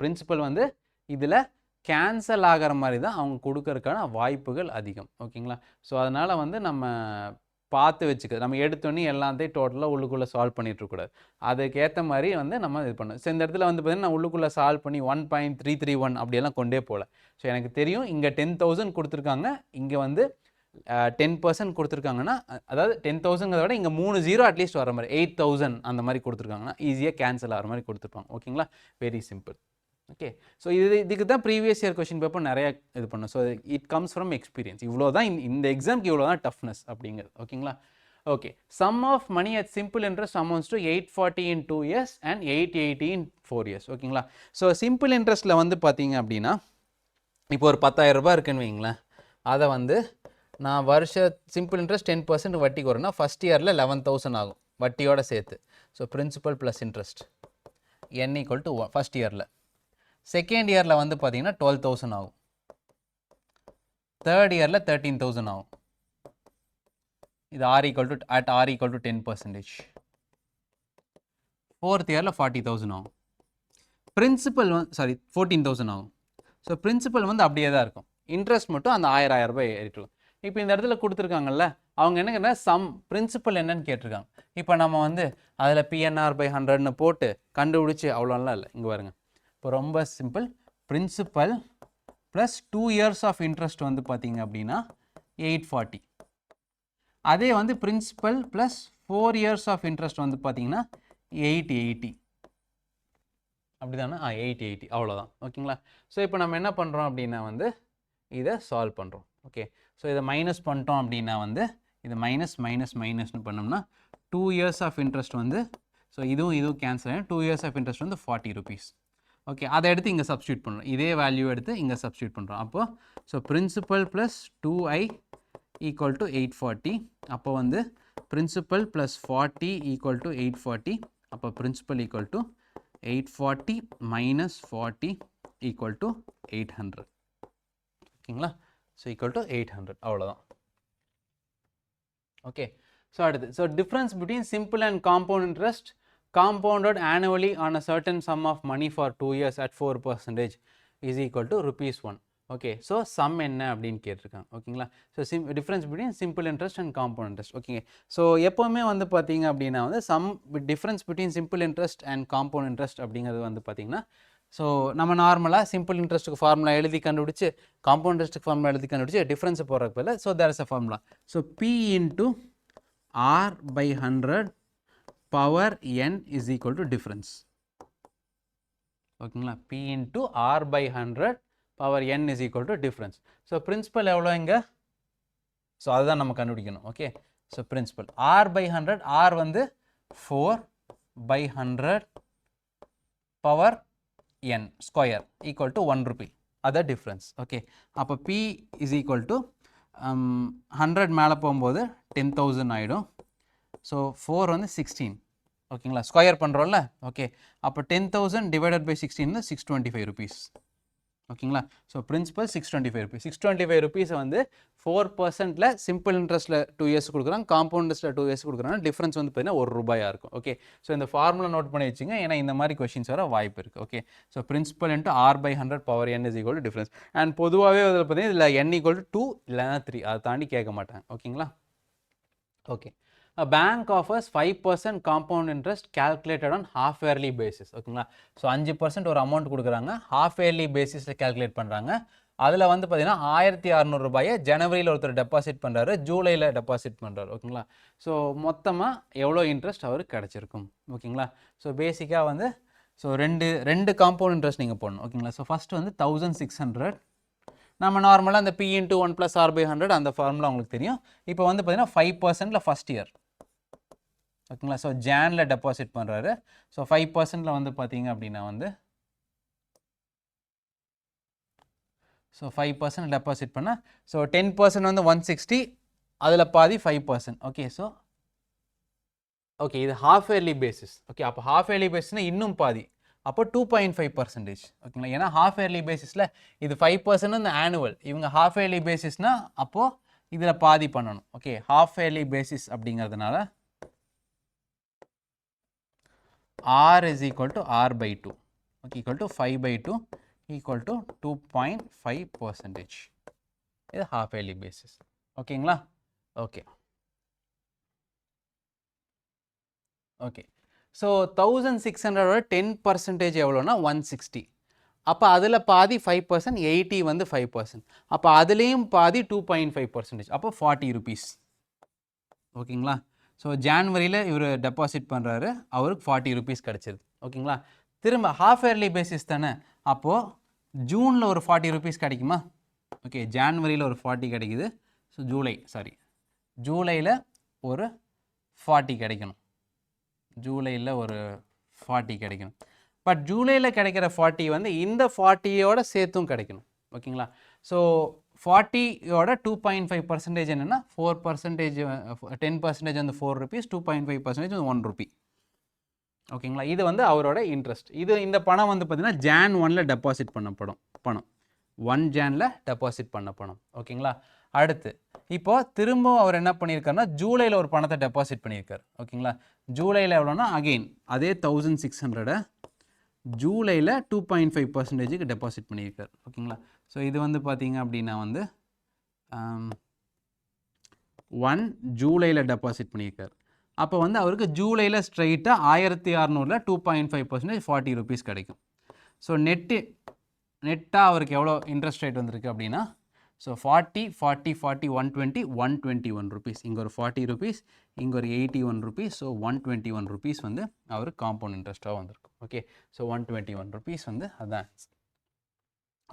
பிரின்சிபல் வந்து இதில் கேன்சல் ஆகிற மாதிரி தான் அவங்க கொடுக்கறதுக்கான வாய்ப்புகள் அதிகம். ஓகேங்களா, ஸோ அதனால் வந்து நம்ம பார்த்து வச்சுக்க, நம்ம எடுத்தோன்னே எல்லாத்தையும் டோட்டலாக உள்ளுக்குள்ளே சால்வ் பண்ணிட்டுருக்கூடாது. அதுக்கேற்ற மாதிரி வந்து நம்ம இது பண்ணணும். ஸோ இந்த இடத்துல வந்து பார்த்தீங்கன்னா நான் உள்ளுக்குள்ளே சால்வ் பண்ணி 1.331 அப்படியெல்லாம் கொண்டே போகல. ஸோ எனக்கு தெரியும் இங்கே 10,000 கொடுத்துருக்காங்க, இங்கே வந்து 10% கொடுத்துருக்காங்கன்னா, அதாவது 10,000ங்கிறத விட இங்கே 3 0 அட்லீஸ்ட் வர மாதிரி 8,000 அந்த மாதிரி கொடுத்துருக்காங்கன்னா ஈஸியாக கேன்சல் ஆகிற மாதிரி கொடுத்துருப்பாங்க. ஓகேங்களா, வெரி சிம்பிள். ஓகே, ஸோ இதுக்கு தான் ப்ரீவியஸ் இயர் கொஷின் பேப்பர் நிறையா இது பண்ணும். So it comes from experience. இவ்வளோ தான் இந்த எக்ஸாம்க்கு இவ்வளோ தான் டஃப்னஸ் அப்படிங்கிறது. ஓகேங்களா, okay. Sum of money at simple interest amounts to 840 in 2 years and 880 in 4 years. ஓகேங்களா, ஸோ சிம்பிள் இன்ட்ரெஸ்ட்டில் வந்து பார்த்தீங்க அப்படின்னா இப்போ ஒரு 10,000 ரூபாய் இருக்குன்னு வைங்களேன், அதை வந்து நான் சிம்பிள் இன்ட்ரெஸ்ட் 10% வட்டிக்கு வரும்னா ஃபஸ்ட் இயரில் 11,000 ஆகும் வட்டியோட சேர்த்து. So principal plus interest n = 1 first இயரில். செகண்ட் இயரில் வந்து பார்த்தீங்கன்னா 12,000 ஆகும். தேர்ட் இயரில் 13,000 ஆகும். இது r = 10%. ஃபோர்த் இயரில் 40,000 ஆகும். பிரின்சிபல் 14,000 ஆகும். ஸோ பிரின்சிபல் வந்து அப்படியே தான் இருக்கும், இன்ட்ரெஸ்ட் மட்டும் அந்த 1000 ரூபாய் ஏறிட்டு. இப்போ இந்த இடத்துல கொடுத்துருக்காங்கல்ல, அவங்க என்ன சம் பிரின்சிபல் என்னன்னு கேட்டிருக்காங்க. இப்போ நம்ம வந்து அதில் PNR/100ன்னு போட்டு கண்டுபிடிச்சி அவ்வளோலாம் இல்லை. இங்கே பாருங்க, இப்போ ரொம்ப simple. Principal plus 2 years of interest வந்து பார்த்தீங்க அப்படின்னா 840. அதே வந்து principal plus 4 years of interest வந்து பார்த்தீங்கன்னா 880. அப்படி தானே? 880 அவ்வளோதான். ஓகேங்களா, ஸோ இப்போ நம்ம என்ன பண்ணுறோம் அப்படின்னா வந்து இதை சால்வ் பண்ணுறோம். ஓகே, ஸோ இதை மைனஸ் பண்ணிட்டோம் அப்படின்னா வந்து இது மைனஸ்னு பண்ணோம்னா 2 years ஆஃப் இன்ட்ரெஸ்ட் வந்து, ஸோ இதுவும் கேன்சல் ஆகிடும். 2 years ஆஃப் இன்ட்ரெஸ்ட் வந்து 40 rupees. ஓகே, அதை எடுத்து இங்கே சப்ஸ்டியூட் பண்ணுறோம், இதே வேல்யூ எடுத்து இங்கே சப்ஸ்டியூட் பண்ணுறோம். அப்போது ஸோ பிரின்சிபல் ப்ளஸ் 2i = 840. அப்போ வந்து பிரின்சிபல் ப்ளஸ் 40 = 840. அப்போ பிரின்சிபல் = 840 minus 40 = 800. ஓகேங்களா, ஸோ = 800 அவ்வளோதான். ஓகே, ஸோ அடுத்து, so difference between simple and compound interest compounded annually on a certain sum of money for 2 years at 4% is equal to ₹1. Okay, so sum என்ன அப்படின்னு கேட்டிருக்காங்க. ஓகேங்களா, so difference between simple interest and compound interest. ஓகேங்க, so எப்போவுமே வந்து பார்த்தீங்க அப்படின்னா வந்து difference between simple interest and compound interest அப்படிங்கிறது வந்து பார்த்தீங்கன்னா, ஸோ நம்ம நார்மலாக சிம்பிள் இன்ட்ரெஸ்ட்டுக்கு ஃபார்முலா எழுதி கண்டுபிடிச்சி காம்பவுண்ட் இன்ட்ரெஸ்ட்டுக்கு ஃபார்முலா எழுதி கண்டுபிடிச்சி டிஃப்ரென்ஸ் போகிறதுக்கு பதில், so there is a formula. So P × R/100 power n is equal to difference. ஓகேங்களா, P × R/100 power n is equal to difference. So principal எவ்வளோ இங்கே? ஸோ அதுதான் நம்ம கண்டுபிடிக்கணும். Okay, so principal R/100, R வந்து 4/100 power n square equal to 1 rupee. அதான் difference. Okay, அப்போ P is equal to 100 மேலே போகும்போது 10,000 ஆகிடும். ஸோ 4 வந்து 16. ஓகேங்களா, ஸ்கொயர் பண்ணுறோம்ல. ஓகே, அப்போ 10,000 / 16 625 rupees. ஓகேங்களா. So principal 625 rupees. 625 ருபீஸை வந்து 4%ல சிம்பிள் இன்ட்ரெஸ்ட்டில் 2 இயர்ஸ் கொடுக்குறாங்க, காம்பவுண்ட் இன்ட்ரெஸ்ட்டில் 2 இயர்ஸ் கொடுக்குறாங்க. டிஃப்ரென்ஸ் வந்து பார்த்தீங்கன்னா ₹1 இருக்கும். ஓகே, ஸோ இந்த ஃபார்முலா நோட் பண்ணி வச்சுங்க, ஏன்னா இந்த மாதிரி கொஷின்ஸ் வர வாய்ப்பு இருக்குது. Okay, so principal into R/100 power n is equal to difference. And பொதுவாகவே அதில் பார்த்தீங்கன்னா இதில் n ஈக்குவல் டு 2 இல்லைனா 3, அதை தாண்டி கேட்க மாட்டாங்க. ஓகேங்களா. Okay, a bank offers 5% compound interest calculated on half yearly basis. ஓகேங்களா. ஸோ 5% ஒரு அமௌண்ட் கொடுக்குறாங்க, half yearly பேசிஸில் கேல்குலேட் பண்ணுறாங்க. அதில் வந்து பார்த்தீங்கன்னா ₹1600 ஜனவரியில் ஒருத்தர் டெபாசிட் பண்ணுறாரு, ஜூலையில் டெபாசிட் பண்ணுறாரு. ஓகேங்களா. ஸோ மொத்தமாக எவ்வளோ இன்ட்ரெஸ்ட் அவருக்கு கிடச்சிருக்கும். ஓகேங்களா. ஸோ பேசிக்காக வந்து ஸோ ரெண்டு காம்பவுண்ட் இன்ட்ரெஸ்ட் நீங்கள் போடணும். ஓகேங்களா. ஸோ ஃபஸ்ட்டு வந்து 1600, நம்ம நார்மலாக அந்த P × 1 + R/100 அந்த ஃபார்முலா உங்களுக்கு தெரியும். இப்போ வந்து பார்த்தீங்கன்னா 5%ல ஃபஸ்ட் இயர். ஓகேங்களா. ஸோ ஜானில் டெபாசிட் பண்ணுறாரு. ஸோ 5%ல வந்து பார்த்தீங்க அப்படின்னா வந்து ஸோ 5% டெபாசிட் பண்ணால் ஸோ 10% வந்து 160, அதில் பாதி 5%. ஓகே, ஸோ ஓகே இது ஹாஃப் இயர்லி பேசிஸ். ஓகே, அப்போ ஹாஃப் இயர்லி பேசிஸ்னால் இன்னும் பாதி, அப்போ 2.5%. ஓகேங்களா. ஏன்னா ஹாஃப் இயர்லி பேசிஸில் இது 5% இந்த ஆனுவல், இவங்க ஹாஃப் இயர்லி பேசிஸ்னால் அப்போது இதில் பாதி பண்ணணும். ஓகே, ஹாஃப் இயர்லி பேசிஸ் அப்படிங்கிறதுனால R is equal to R/2, okay, equal to 5/2 equal to 2.5%. இது half yearly basis. ஓகேங்களா. ஓகே ஓகே ஸோ 1600 10% எவ்வளோனா 160. அப்போ அதில் பாதி 5%, 80 வந்து 5%. அப்போ அதுலேயும் பாதி 2.5%, அப்போ 40 ருபீஸ். ஓகேங்களா. ஸோ ஜான்வரியில் இவர் டெபாசிட் பண்ணுறாரு, அவருக்கு 40 ருபீஸ் கிடச்சிது. ஓகேங்களா. திரும்ப ஹாஃப் இயர்லி பேசிஸ் தானே, அப்போது ஜூனில் ஒரு 40 ருபீஸ் கிடைக்குமா. ஓகே, ஜான்வரியில் ஒரு 40 கிடைக்குது. ஸோ ஜூலையில் ஒரு 40 கிடைக்கணும். ஜூலையில் ஒரு 40 கிடைக்கணும். பட் ஜூலையில் கிடைக்கிற 40 வந்து இந்த 40யோட சேர்த்தும் கிடைக்கணும். ஓகேங்களா. ஸோ 40யோட 2.5% என்னென்னா 4%, 10% வந்து 4 ருபீஸ், 2.5% வந்து 1 ருபி. ஓகேங்களா. இது வந்து அவரோட இன்ட்ரெஸ்ட். இந்த பணம் வந்து பார்த்தீங்கன்னா Jan 1ல டெபாசிட் பண்ணப்படும் பணம், 1 Janல டெபாசிட் பண்ண பணம். ஓகேங்களா. அடுத்து இப்போ திரும்ப அவர் என்ன பண்ணியிருக்காருன்னா ஜூலையில் ஒரு பணத்தை டெபாசிட் பண்ணியிருக்காரு. ஓகேங்களா. ஜூலையில் எவ்வளோனா அகெயின் அதே 1600 ஜூலையில் 2.5%க்கு டெபாசிட் பண்ணியிருக்காரு. ஓகேங்களா. ஸோ இது வந்து பார்த்தீங்க அப்படின்னா வந்து 1 ஜூலையில் டெபாசிட் பண்ணியிருக்காரு. அப்போ வந்து அவருக்கு ஜூலையில் ஸ்ட்ரைட்டாக 1600ல் 2.5% 40 ருபீஸ் கிடைக்கும். ஸோ நெட்டாக அவருக்கு எவ்வளோ இன்ட்ரெஸ்ட் ரேட் வந்திருக்கு அப்படின்னா ஸோ 40 40 40 120 121 ருபீஸ். இங்கே ஒரு 40 ருபீஸ், இங்கே ஒரு 81 ருபீஸ். ஸோ 121 ருபீஸ் வந்து அவருக்கு காம்பவுண்ட் இன்ட்ரெஸ்ட்டாக வந்திருக்கும். ஓகே, ஸோ 121 ருபீஸ் வந்து அதான்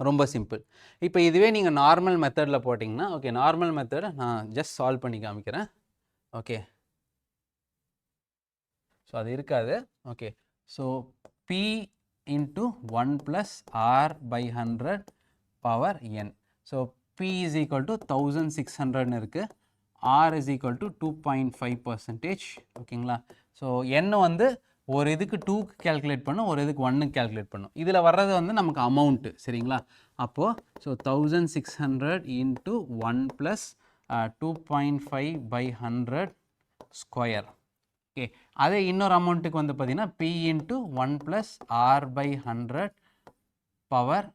ரொம்ப சிம்பிள். இப்போ இதுவே நீங்கள் நார்மல் மெத்தடில் போட்டிங்கன்னா, ஓகே நார்மல் மெத்தடை நான் ஜஸ்ட் சால்வ் பண்ணி காமிக்கிறேன். ஓகே, ஸோ அது இருக்காது. Okay, so P × 1 + R/100 power n. So P is equal to 1600 இருக்குது, R is equal to 2.5%. ஓகேங்களா. ஸோ n வந்து ஒரு இதுக்கு 2க்கு கேல்குலேட் பண்ணும், ஒரு இதுக்கு 1க்கு கேல்குலேட் பண்ணும். இதில் வர்றது வந்து நமக்கு அமௌண்ட்டு. சரிங்களா. அப்போது ஸோ 1600 × 1 + 2.5/100 ஸ்கொயர். ஓகே, அதே இன்னொரு அமௌண்ட்டுக்கு வந்து பார்த்தீங்கன்னா P × 1 + R/100 power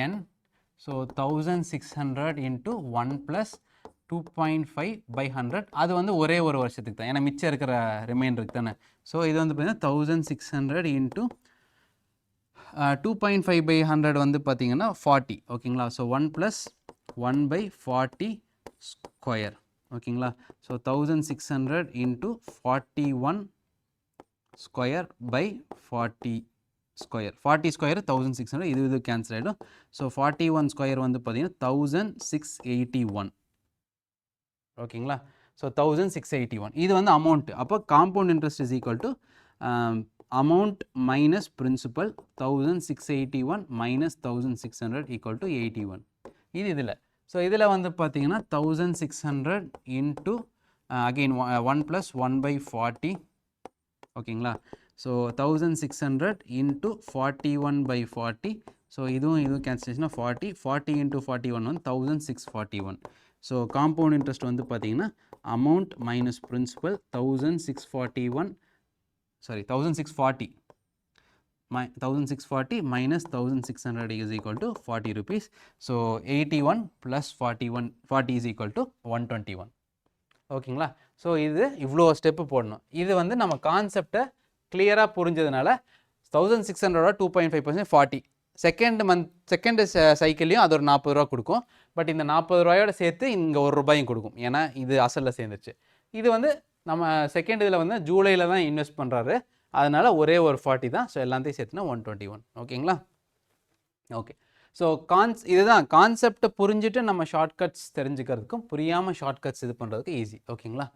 n. So 1600 × 1 + 2.5/100 அது வந்து ஒரே ஒரு வருஷத்துக்கு தான், ஏன்னா மிச்சம் இருக்கிற ரிமைண்டருக்கு தானே. ஸோ இது வந்து பார்த்தீங்கன்னா 1600 × 2.5/100 வந்து பார்த்தீங்கன்னா 40. ஓகேங்களா. So 1 + 1/40 square. ஓகேங்களா. So 1600 × 41 square by 40 square. 40 square 1600, இது கேன்சல் ஆகிடும். ஸோ 41 ஸ்கொயர் வந்து பார்த்தீங்கன்னா 1681. ஓகேங்களா. ஸோ 1681 இது வந்து அமௌண்ட். அப்போ compound interest is equal to amount minus principal 1681 minus 1600 equal to 81. இது இதில். ஸோ இதில் வந்து பார்த்தீங்கன்னா 1600 × அகெயின் 1 + 1/40. ஓகேங்களா. ஸோ 1600 × 41/40 ஸோ இதுவும் கேன்சலேஷனாக 40 into 41 வந்து 1641. ஸோ காம்பவுண்ட் இன்ட்ரெஸ்ட் வந்து பார்த்தீங்கன்னா amount minus principal 1640 1640 minus 1600 is equal to 40 rupees. So 81 plus 40 is equal to 121. ஓகேங்களா? ஸோ இது இவ்வளோ ஸ்டெப்பு போடணும். இது வந்து நம்ம கான்செப்டை கிளியராக புரிஞ்சதுனால 1600 2.5% 40 செகண்ட் சைக்கிளையும் அது ஒரு 40 ரூபா கொடுக்கும். பட் இந்த 40 ரூபாயோட சேர்த்து இங்கே ₹1 கொடுக்கும். ஏன்னா இது அசலில் சேர்ந்துருச்சு. இது வந்து நம்ம செகண்ட் இதில் வந்து ஜூலையில் தான் இன்வெஸ்ட் பண்ணுறாரு. அதனால் ஒரே ஒரு 40 தான். ஸோ எல்லாத்தையும் சேர்த்துனா 121. ஓகேங்களா? ஓகே. ஸோ இதுதான் கான்செப்டை புரிஞ்சுட்டு நம்ம ஷார்ட்கட்ஸ் தெரிஞ்சுக்கிறதுக்கும் புரியாமல் ஷார்ட்கட்ஸ் இது பண்ணுறதுக்கு ஈஸி. ஓகேங்களா?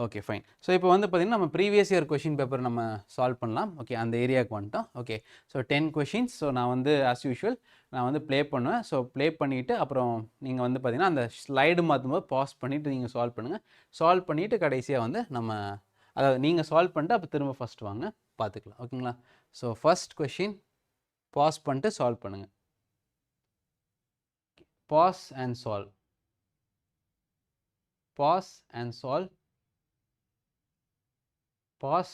Okay fine. ஸோ இப்போ வந்து பார்த்திங்கன்னா நம்ம ப்ரீவியஸ் இயர் கொஷின் பேப்பர் நம்ம சால்வ் பண்ணலாம். ஓகே, அந்த ஏரியாவுக்கு வந்துட்டோம். Okay, so 10 questions. ஸோ நான் வந்து ஆஸ் யூஷுவல் நான் வந்து ப்ளே பண்ணுவேன். ஸோ ப்ளே பண்ணிவிட்டு அப்புறம் நீங்கள் வந்து பார்த்திங்கன்னா அந்த ஸ்லைடு மாற்றும்போது பாஸ் பண்ணிவிட்டு நீங்கள் சால்வ் பண்ணுங்கள். சால்வ் பண்ணிவிட்டு கடைசியாக வந்து நம்ம அதாவது நீங்கள் சால்வ் பண்ணிட்டு அப்போ திரும்ப ஃபஸ்ட் வாங்க பார்த்துக்கலாம். ஓகேங்களா? ஸோ ஃபஸ்ட் கொஷின் பாஸ் பண்ணிட்டு சால்வ் பண்ணுங்கள். Pass and solve. Pass and solve. Pass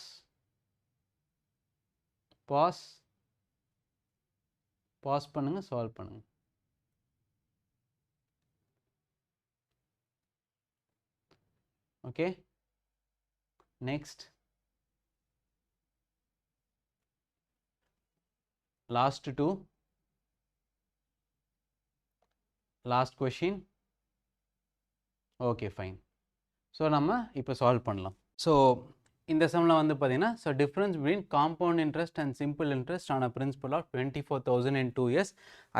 pass pass பண்ணுங்கள், சால்வ் பண்ணுங்கள். Okay, next last 2 last question. Okay fine. So நம்ம இப்போ சால்வ் பண்ணலாம். ஸோ இந்த சம்மில் வந்து பார்த்தீங்கன்னா so difference between compound interest and simple interest on a principal of 24,000 in 2 years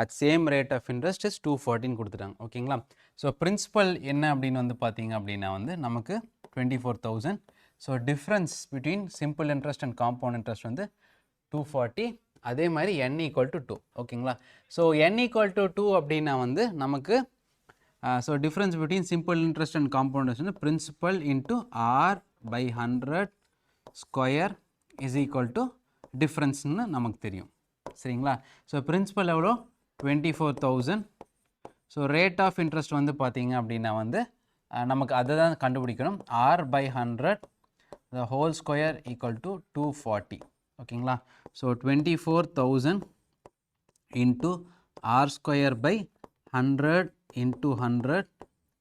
at same rate of interest is 214 கொடுத்துட்டாங்க. ஓகேங்களா? ஸோ பிரின்சிபல் என்ன அப்படின்னு வந்து பார்த்தீங்க அப்படின்னா வந்து நமக்கு 24,000. So difference between simple interest and compound interest வந்து 240. அதே மாதிரி n = 2. ஓகேங்களா? ஸோ n = 2 அப்படின்னா வந்து நமக்கு so difference between simple interest and compound interest வந்து principal into R/100 square is equal to டிஃப்ரென்ஸ்னு நமக்கு தெரியும். சரிங்களா? ஸோ பிரின்சிபல் எவ்வளோ? 24,000. ஸோ ரேட் ஆஃப் இன்ட்ரெஸ்ட் வந்து பார்த்தீங்க அப்படின்னா வந்து நமக்கு அதை தான் கண்டுபிடிக்கணும். R/100 the whole square equal to 240. ஓகேங்களா? So 24,000 into R square by 100 into 100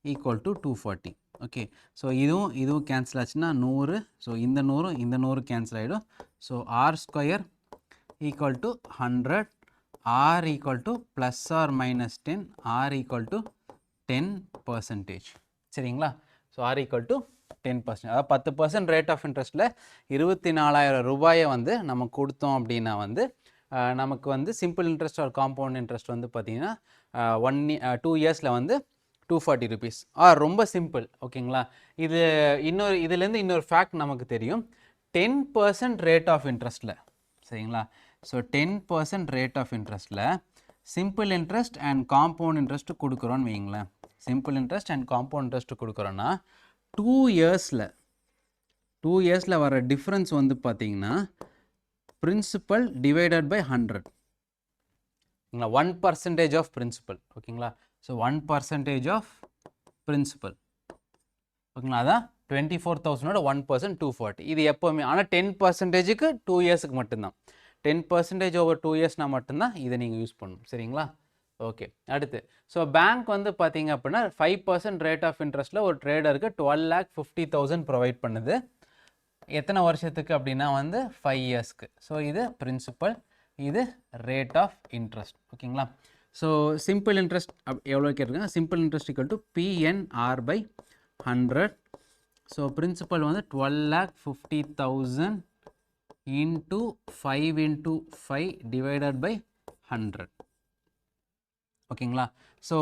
equal to 240. Okay, so இதுவும் கேன்சல் ஆச்சுன்னா 100. ஸோ இந்த 100 கேன்சல் ஆகிடும். So R square equal to 100, R equal to plus or minus 10, R equal to 10%. சரிங்களா? So R equal to 10%. அதாவது 10% rate of இன்ட்ரெஸ்ட்டில் 24,000 ரூபாயை வந்து நம்ம கொடுத்தோம் அப்படின்னா வந்து நமக்கு வந்து simple interest or compound interest வந்து பார்த்திங்கன்னா 2 இயர்ஸில் வந்து 240 rupees. ரொம்ப சிம்பிள். ஓகேங்களா? இதுலேருந்து இன்னொரு ஃபேக்ட் நமக்கு தெரியும். 10% ரேட் ஆஃப் இன்ட்ரெஸ்ட்டில், சரிங்களா? ஸோ 10% ரேட் ஆஃப் இன்ட்ரெஸ்ட்டில் simple interest and compound interest கொடுக்குறோன்னு வைங்களேன். Simple interest and compound interest கொடுக்குறோன்னா 2 இயர்ஸில் வர டிஃப்ரென்ஸ் வந்து பார்த்திங்கன்னா principal divided by 100. 1% of principal. ஓகேங்களா? So 1% of principal. ஓகேங்களா? அதான் 24,000 1% 240. இது எப்போவுமே ஆனால் 10%க்கு 2 இயர்ஸுக்கு மட்டும்தான். 10% ஓவர் 2 இயர்ஸ்னால் மட்டும்தான் இதை நீங்கள் யூஸ் பண்ணணும். சரிங்களா? ஓகே, அடுத்து ஸோ பேங்க் வந்து பார்த்தீங்க அப்படின்னா 5% ரேட் ஆஃப் இன்ட்ரெஸ்ட்டில் ஒரு ட்ரேடருக்கு 12,50,000 ப்ரொவைட் பண்ணுது. எத்தனை வருஷத்துக்கு அப்படின்னா வந்து 5 இயர்ஸ்க்கு. ஸோ இது பிரின்சிபல், இது ரேட் ஆஃப் இன்ட்ரெஸ்ட். ஓகேங்களா? ஸோ சிம்பிள் இன்ட்ரெஸ்ட் எவ்வளோ கேட்டிருக்காங்க? Simple interest equal to PNR/100. So principal வந்து 12,50,000 into 5 into 5 divided by 100. ஓகேங்களா? ஸோ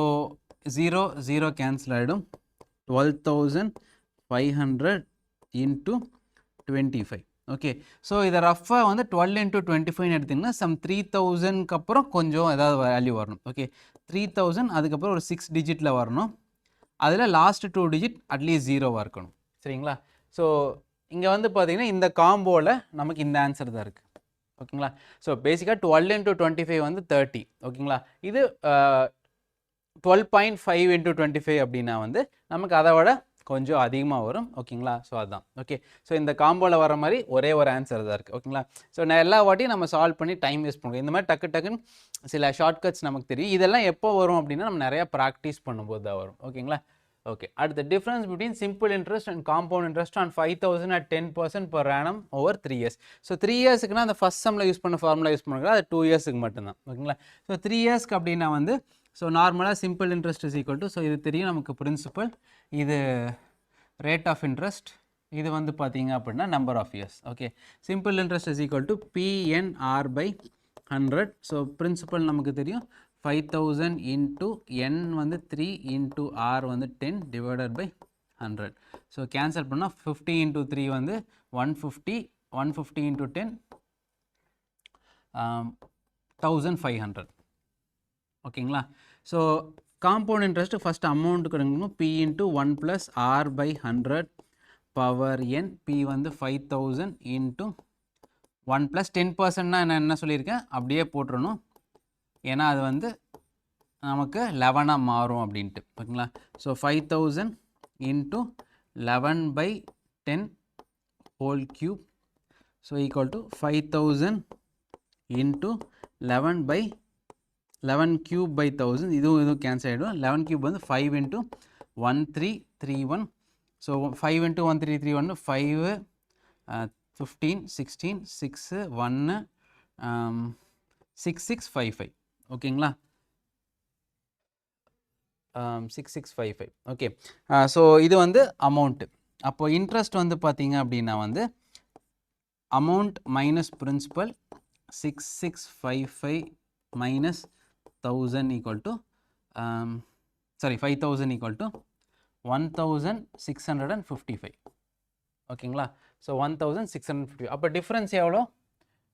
0 கேன்சல் ஆகிடும். 12,500 into 25. ஓகே, ஸோ இதை ரஃபாக வந்து 12 into 25 எடுத்திங்கன்னா சம் 3,000க்கு அப்புறம் கொஞ்சம் ஏதாவது வேல்யூ வரணும். ஓகே, 3,000 அதுக்கப்புறம் ஒரு 6 டிஜிட்டில் வரணும். அதில் லாஸ்ட் 2 டிஜிட் அட்லீஸ்ட் 0வாக இருக்கணும். சரிங்களா? ஸோ இங்கே வந்து பார்த்தீங்கன்னா இந்த காம்போவில் நமக்கு இந்த ஆன்சர் தான் இருக்குது. ஓகேங்களா. ஸோ பேசிக்காக 12 into 25 வந்து 30. ஓகேங்களா. இது 12.5 into 25 அப்படின்னா வந்து நமக்கு அதை விட கொஞ்சம் அதிகமாக வரும். ஓகேங்களா. ஸோ அதுதான். ஓகே. ஸோ இந்த காம்போவில் வர மாதிரி ஒரே ஒரு ஆன்சர் தான் இருக்குது. ஓகேங்களா. ஸோ நான் எல்லா வாட்டியும் நம்ம சால்வ் பண்ணி டைம் வேஸ்ட் பண்ணுவோம். இந்த மாதிரி டக்குன்னு சில ஷார்ட்கட்ஸ் நமக்கு தெரியும். இதெல்லாம் எப்போ வரும் அப்படின்னா நம்ம நிறையா ப்ராக்டிஸ் பண்ணும்போது தான் வரும். ஓகேங்களா. ஓகே. அடுத்த difference between simple interest and compound interest on 5,000 at 10% per annum over 3 years. So 3 இயர்ஸுக்குனா அந்த ஃபஸ்ட் சம்மில் யூஸ் பண்ண ஃபார்முலா யூஸ் பண்ணுறாங்க. அது 2 இயர்ஸுக்கு மட்டும்தான். ஓகேங்களா. ஸோ 3 இயர்ஸ்க்கு அப்படின்னா வந்து ஸோ நார்மலாக simple interest is equal to, so இது தெரியும் நமக்கு பிரின்சிபல், இது ரேட் ஆஃப் இன்ட்ரெஸ்ட், இது வந்து பார்த்தீங்க அப்படின்னா number of years. Okay. Simple interest is equal to PNR/100. So principal நமக்கு தெரியும் 5,000 into n வந்து 3 into r வந்து 10 divided by 100. ஸோ கேன்சல் பண்ணால் 50 into 3 வந்து 150, 150 into 10 1500. ஓகேங்களா. So compound interest first amount கிடைக்கணும். P into 1 plus r by 100 power n. P வந்து 5,000 into 1 plus 10%. நான் என்ன சொல்லியிருக்கேன் அப்படியே போட்டுறணும், ஏன்னா அது வந்து நமக்கு 11 மாறும் அப்படின்ட்டு. ஓகேங்களா. So 5,000 into 11 by 10 whole cube, so equal to 5,000 into 11 by 11 cube by 1000. இதுவும் கேன்சல் ஆகிடும். 11 cube வந்து 5 into 1331. So 5 into 1331 5 15 16 6 1 6655. ஓகேங்களா. 6655. ஓகே. ஸோ இது வந்து அமௌண்ட்டு. அப்போ இன்ட்ரெஸ்ட் வந்து பார்த்தீங்க அப்படின்னா வந்து amount minus principal 6655 minus 1000 equal to 5,000 equal to 1655. ஓகேங்களா. ஸோ 1655. அப்போ டிஃப்ரென்ஸ் எவ்வளோ?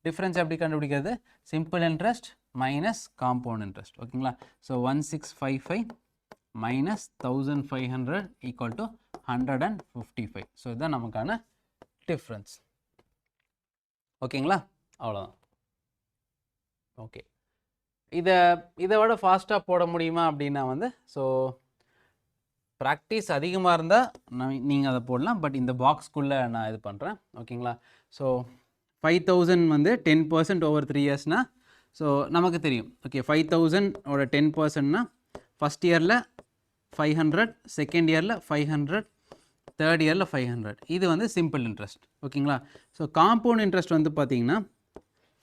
டிஃப்ரென்ஸ் எப்படி கண்டுபிடிக்கிறது? Simple interest minus compound interest. ஓகேங்களா. So 1655 minus 1500 equal to 155. So இதுதான் நமக்கான டிஃப்ரென்ஸ். ஓகேங்களா. அவ்வளோதான். ஓகே. இதை விட ஃபாஸ்ட்டாக போட முடியுமா அப்படின்னா வந்து ஸோ ப்ராக்டிஸ் அதிகமாக இருந்தால் நீங்கள் அதை போடலாம். பட் இந்த பாக்ஸ்க்குள்ளே நான் இது பண்ணுறேன். ஓகேங்களா. ஸோ 5,000 வந்து 10% ஓவர் 3 இயர்ஸ்னா ஸோ நமக்கு தெரியும். ஓகே. 5,000 10%னா ஃபஸ்ட் இயரில் 500, செகண்ட் இயரில் 500, தேர்ட் இயரில் 500. இது வந்து சிம்பிள் இன்ட்ரெஸ்ட். ஓகேங்களா. ஸோ காம்பவுண்ட் இன்ட்ரெஸ்ட் வந்து பார்த்தீங்கன்னா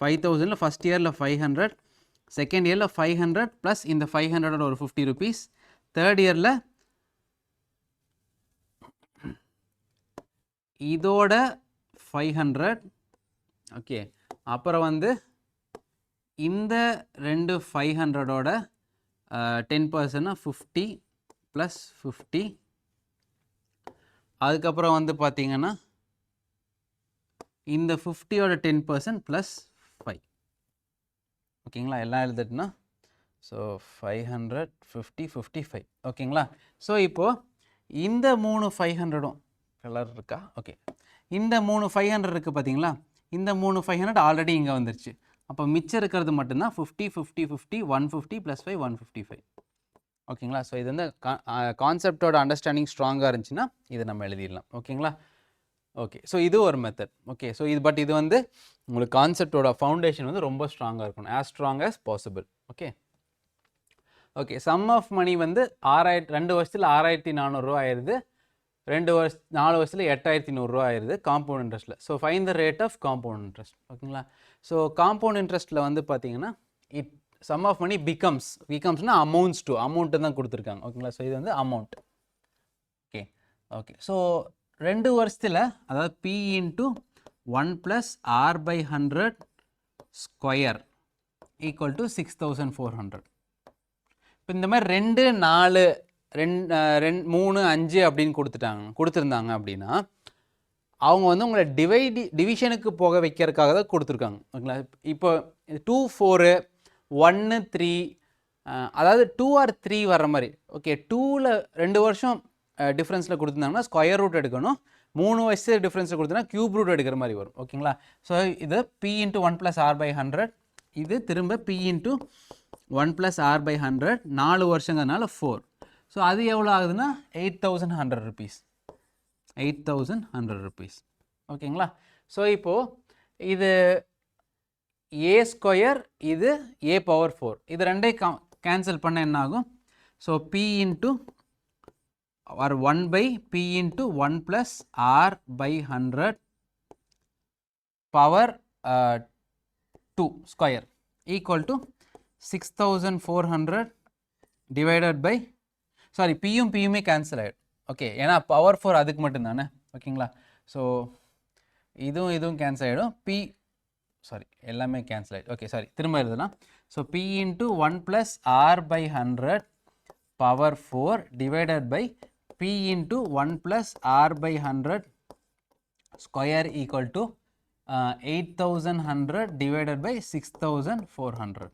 5,000 ஃபஸ்ட் இயரில் 500, செகண்ட் இயரில் 500 ப்ளஸ் இந்த 500 ஒரு 50 rupees, தேர்ட் இயரில் இதோட 500. ஓகே. அப்புறம் வந்து இந்த ரெண்டு 500ஓட 10%னா 50 ப்ளஸ் 50. அதுக்கப்புறம் வந்து பார்த்தீங்கன்னா இந்த 50ஓட 10% ப்ளஸ் 5. ஓகேங்களா. எல்லாம் எழுதிட்டுனா ஸோ 500 50 55. ஓகேங்களா. ஸோ இப்போது இந்த 3 500ம் கலர் இருக்கா? ஓகே. இந்த 3 500 இருக்குது பார்த்தீங்களா. இந்த 3 500 ஆல்ரெடி இங்கே வந்துருச்சு. அப்போ மிச்சம் இருக்கிறது மட்டும்தான் 50 50 50 150 ப்ளஸ் 5 155. ஓகேங்களா. ஸோ இது வந்து கான்செப்டோட அண்டர்ஸ்டாண்டிங் ஸ்ட்ராங்காக இருந்துச்சுன்னா இதை நம்ம எழுதிடலாம். ஓகேங்களா. ஓகே. ஸோ இது ஒரு மெத்தட். ஓகே. ஸோ இது வந்து உங்களுக்கு கான்செப்டோட ஃபவுண்டேஷன் வந்து ரொம்ப ஸ்ட்ராங்காக இருக்கணும், as strong as possible. Okay. Okay. Sum of money வந்து 2 வருஷத்தில் 6,400 ரூபா ஆயிடுது. 4 வருஷத்தில் 8,100 ரூபா ஆயிடுது காம்பவுண்ட் இன்ட்ரெஸ்ட்டில். So find the rate of compound interest. ஓகேங்களா. ஸோ காம்பவுண்ட் இன்ட்ரெஸ்ட்டில் வந்து பார்த்தீங்கன்னா சம் ஆஃப் மணி பிகம்ஸ்னா அமௌண்ட்டு தான் கொடுத்துருக்காங்க. ஓகேங்களா. ஸோ இது வந்து அமௌண்ட். ஓகே. ஓகே. ஸோ 2 வருஷத்தில் அதாவது P into 1 plus R by 100 square equal to 6,400. இப்போ இந்த மாதிரி 2 4 3 5 அப்படின்னு கொடுத்துருந்தாங்க அப்படின்னா அவங்க வந்து உங்களை டிவிஷனுக்கு போக வைக்கிறதுக்காக தான் கொடுத்துருக்காங்க. ஓகேங்களா. இப்போ 2 4 1 3 அதாவது 2 or 3 வர்ற மாதிரி. ஓகே. 2ல் 2 வருஷம் டிஃப்ரென்ஸில் கொடுத்துருந்தாங்கன்னா ஸ்கொயர் ரூட் எடுக்கணும். 3 வருஷம் டிஃப்ரென்ஸ் கொடுத்தனா கியூப் ரூட் எடுக்கிற மாதிரி வரும். ஓகேங்களா? ஸோ இது p இன்ட்டு 1 + r/100, இது திரும்ப p இன்ட்டு 1 + r/100, 4 வருஷங்கிறதுனால 4. ஸோ அது எவ்வளோ ஆகுதுன்னா 8100 rupees. 8100 rupees. ஓகேங்களா? ஸோ இப்போது இது a ஸ்கொயர், இது a⁴. இது ரெண்டையும் கேன்சல் பண்ண என்ன ஆகும்? So p into or 1/p into 1 plus r/100 power 2 square equal to 6400 divided by, sorry, pயும் pயுமே cancel ஆகிடும். ஓகே, ஏன்னா பவர் 4 அதுக்கு மட்டும்தானே. ஓகேங்களா? ஸோ இதுவும் கேன்சல் ஆகிடும். சாரி எல்லாமே கேன்சல் ஆகிடும். ஓகே, சாரி திரும்ப எழுதலாம். So p into 1 plus r/100 power 4 divided by p into 1 plus r/100 square equal to 8100 divided by 6400.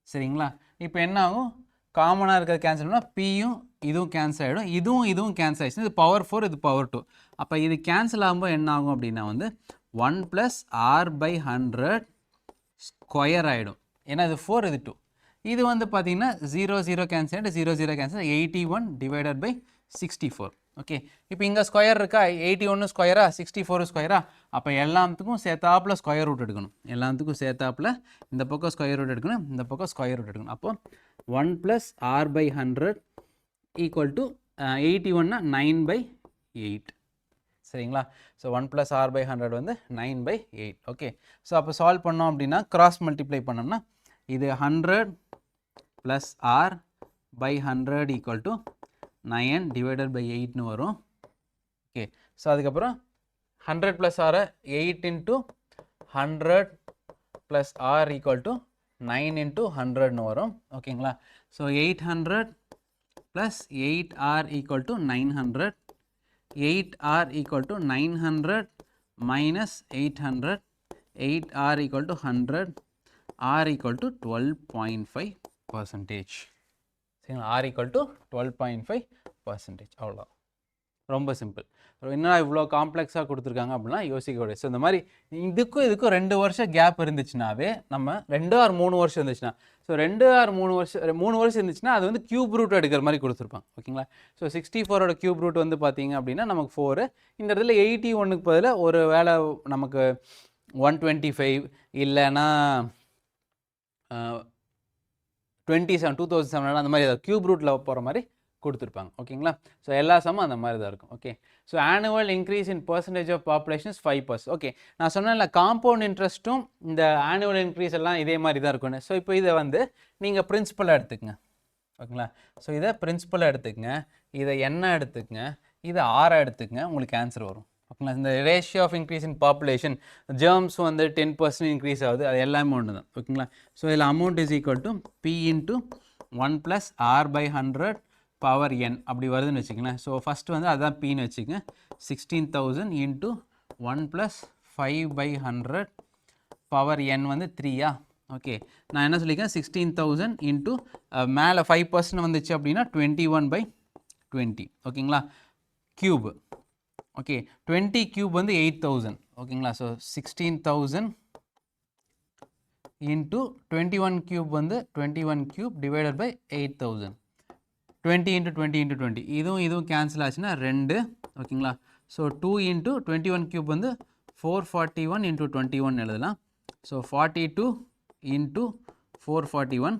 சரிங்களா? இப்போ என்ன ஆகும்? காமனாக இருக்கிறது கேன்சல் பண்ணால் பியும் இதுவும் கேன்சல் ஆகிடும், இதுவும் கேன்சல் ஆகிடுச்சு. இது பவர் 4, இது பவர் 2. அப்போ இது கேன்சல் ஆகும்போது என்ன ஆகும் அப்படின்னா வந்து 1 plus r/100 ஸ்கொயர் ஆகிடும். ஏன்னா இது 4, இது 2. இது வந்து பார்த்தீங்கன்னா 0 0 கேன்சல் ஆகிட்டு 0 0 கேன்சல், 81 டிவைடட் பை 64. ஓகே, இப்போ இங்கே ஸ்கொயர் இருக்கா, 81 ஸ்கொயரா 64 ஸ்கொயரா, அப்போ எல்லாத்துக்கும் சேர்த்தாப்பில் ஸ்கொயர் ரூட் எடுக்கணும். எல்லாத்துக்கும் சேர்த்தாப்பில் இந்த பக்கம் ஸ்கொயர் ரூட் எடுக்கணும், இந்த பக்கம் ஸ்கொயர் ரூட் எடுக்கணும். அப்போ 1 plus r/100 ஈக்குவல் டு 81னா 9/8. சரிங்களா? ஸோ 1 plus r/100 வந்து 9/8. ஓகே, ஸோ அப்போ சால்வ் பண்ணோம் அப்படின்னா கிராஸ் மல்டிப்ளை பண்ணோம்னா இது 100 plus r/100 equal to 9 divided by 8னு வரும். ஓகே, ஸோ அதுக்கப்புறம் 100 plus r 8 into 100 plus r equal to 9 into 100னு வரும். ஓகேங்களா? So 800 plus 8r equal to 900. 8r equal to 900 minus 800. 8r equal to 100. r equal to 12.5%. சரிங்களா? r equal to 12.5%. அவ்வளோ, ரொம்ப simple. என்ன இவ்வளோ காம்ப்ளெக்ஸாக கொடுத்துருக்காங்க அப்படின்னா யோசிக்க கூடாது. ஸோ இந்த மாதிரி இதுக்கும் 2 வருஷம் கேப் இருந்துச்சுனாவே, நம்ம 2 or 3 வருஷம் இருந்துச்சுன்னா, ஸோ 2 or 3 வருஷம் இருந்துச்சுன்னா அது வந்து கியூப் ரூட் எடுக்கிற மாதிரி கொடுத்துருப்பாங்க. ஓகேங்களா? ஸோ 64ஓட கியூப் ரூட் வந்து பார்த்தீங்க அப்படின்னா நமக்கு 4. இந்த இடத்துல 81க்கு பதிலாக ஒரு வேளை நமக்கு 125 இல்லைன்னா 27 2007 அந்த மாதிரி கியூப் ரூட்டில் போகிற மாதிரி கொடுத்துருப்பாங்க. ஓகேங்களா? ஸோ எல்லா சம்மும் அந்த மாதிரி தான் இருக்கும். Okay, so annual increase in percentage of population is 5%. Okay, நான் சொன்னேன்ல காம்பவுண்ட் இன்ட்ரெஸ்ட்டும் இந்த ஆனுவல் இன்க்ரீஸ் எல்லாம் இதே மாதிரி தான் இருக்கும்னு. ஸோ இப்போ இதை வந்து நீங்கள் பிரின்சிபலாக எடுத்துக்கங்க. ஓகேங்களா? ஸோ இதை பிரின்சிபலாக எடுத்துக்கங்க, இதை என்ன எடுத்துக்கங்க, இதை ஆராக எடுத்துக்கங்க, உங்களுக்கு ஆன்சர் வரும். ஓகேங்களா? இந்த ratio of increase in population, germs வந்து 10% இன்க்ரீஸ் ஆகுது, அது எல்லாமே ஒன்று தான். ஓகேங்களா? ஸோ இதில் amount is equal to p into 1 plus r/100 power n அப்படி வருதுன்னு வச்சுக்கங்களேன். ஸோ ஃபஸ்ட்டு வந்து அதுதான் பின்னு வச்சுக்கங்க. 16,000 இன்ட்டு 1 plus 5/100 பவர் n வந்து 3யா? ஓகே, நான் என்ன சொல்லியிருக்கேன், 16,000 இன்ட்டு மேலே 5% வந்துச்சு அப்படின்னா 21/20. ஓகேங்களா? கியூப். ஓகே, 20 கியூப் வந்து 8,000. ஓகேங்களா? ஸோ 16,000 இன்ட்டு 21 கியூப் வந்து 21 cube divided by 8,000. 20 into 20 into 20, இதுவும் கேன்சல் ஆச்சுன்னா 2. ஓகேங்களா? ஸோ 2 into 21 கியூப் வந்து 441 into 21 எழுதலாம். So 42 into 441.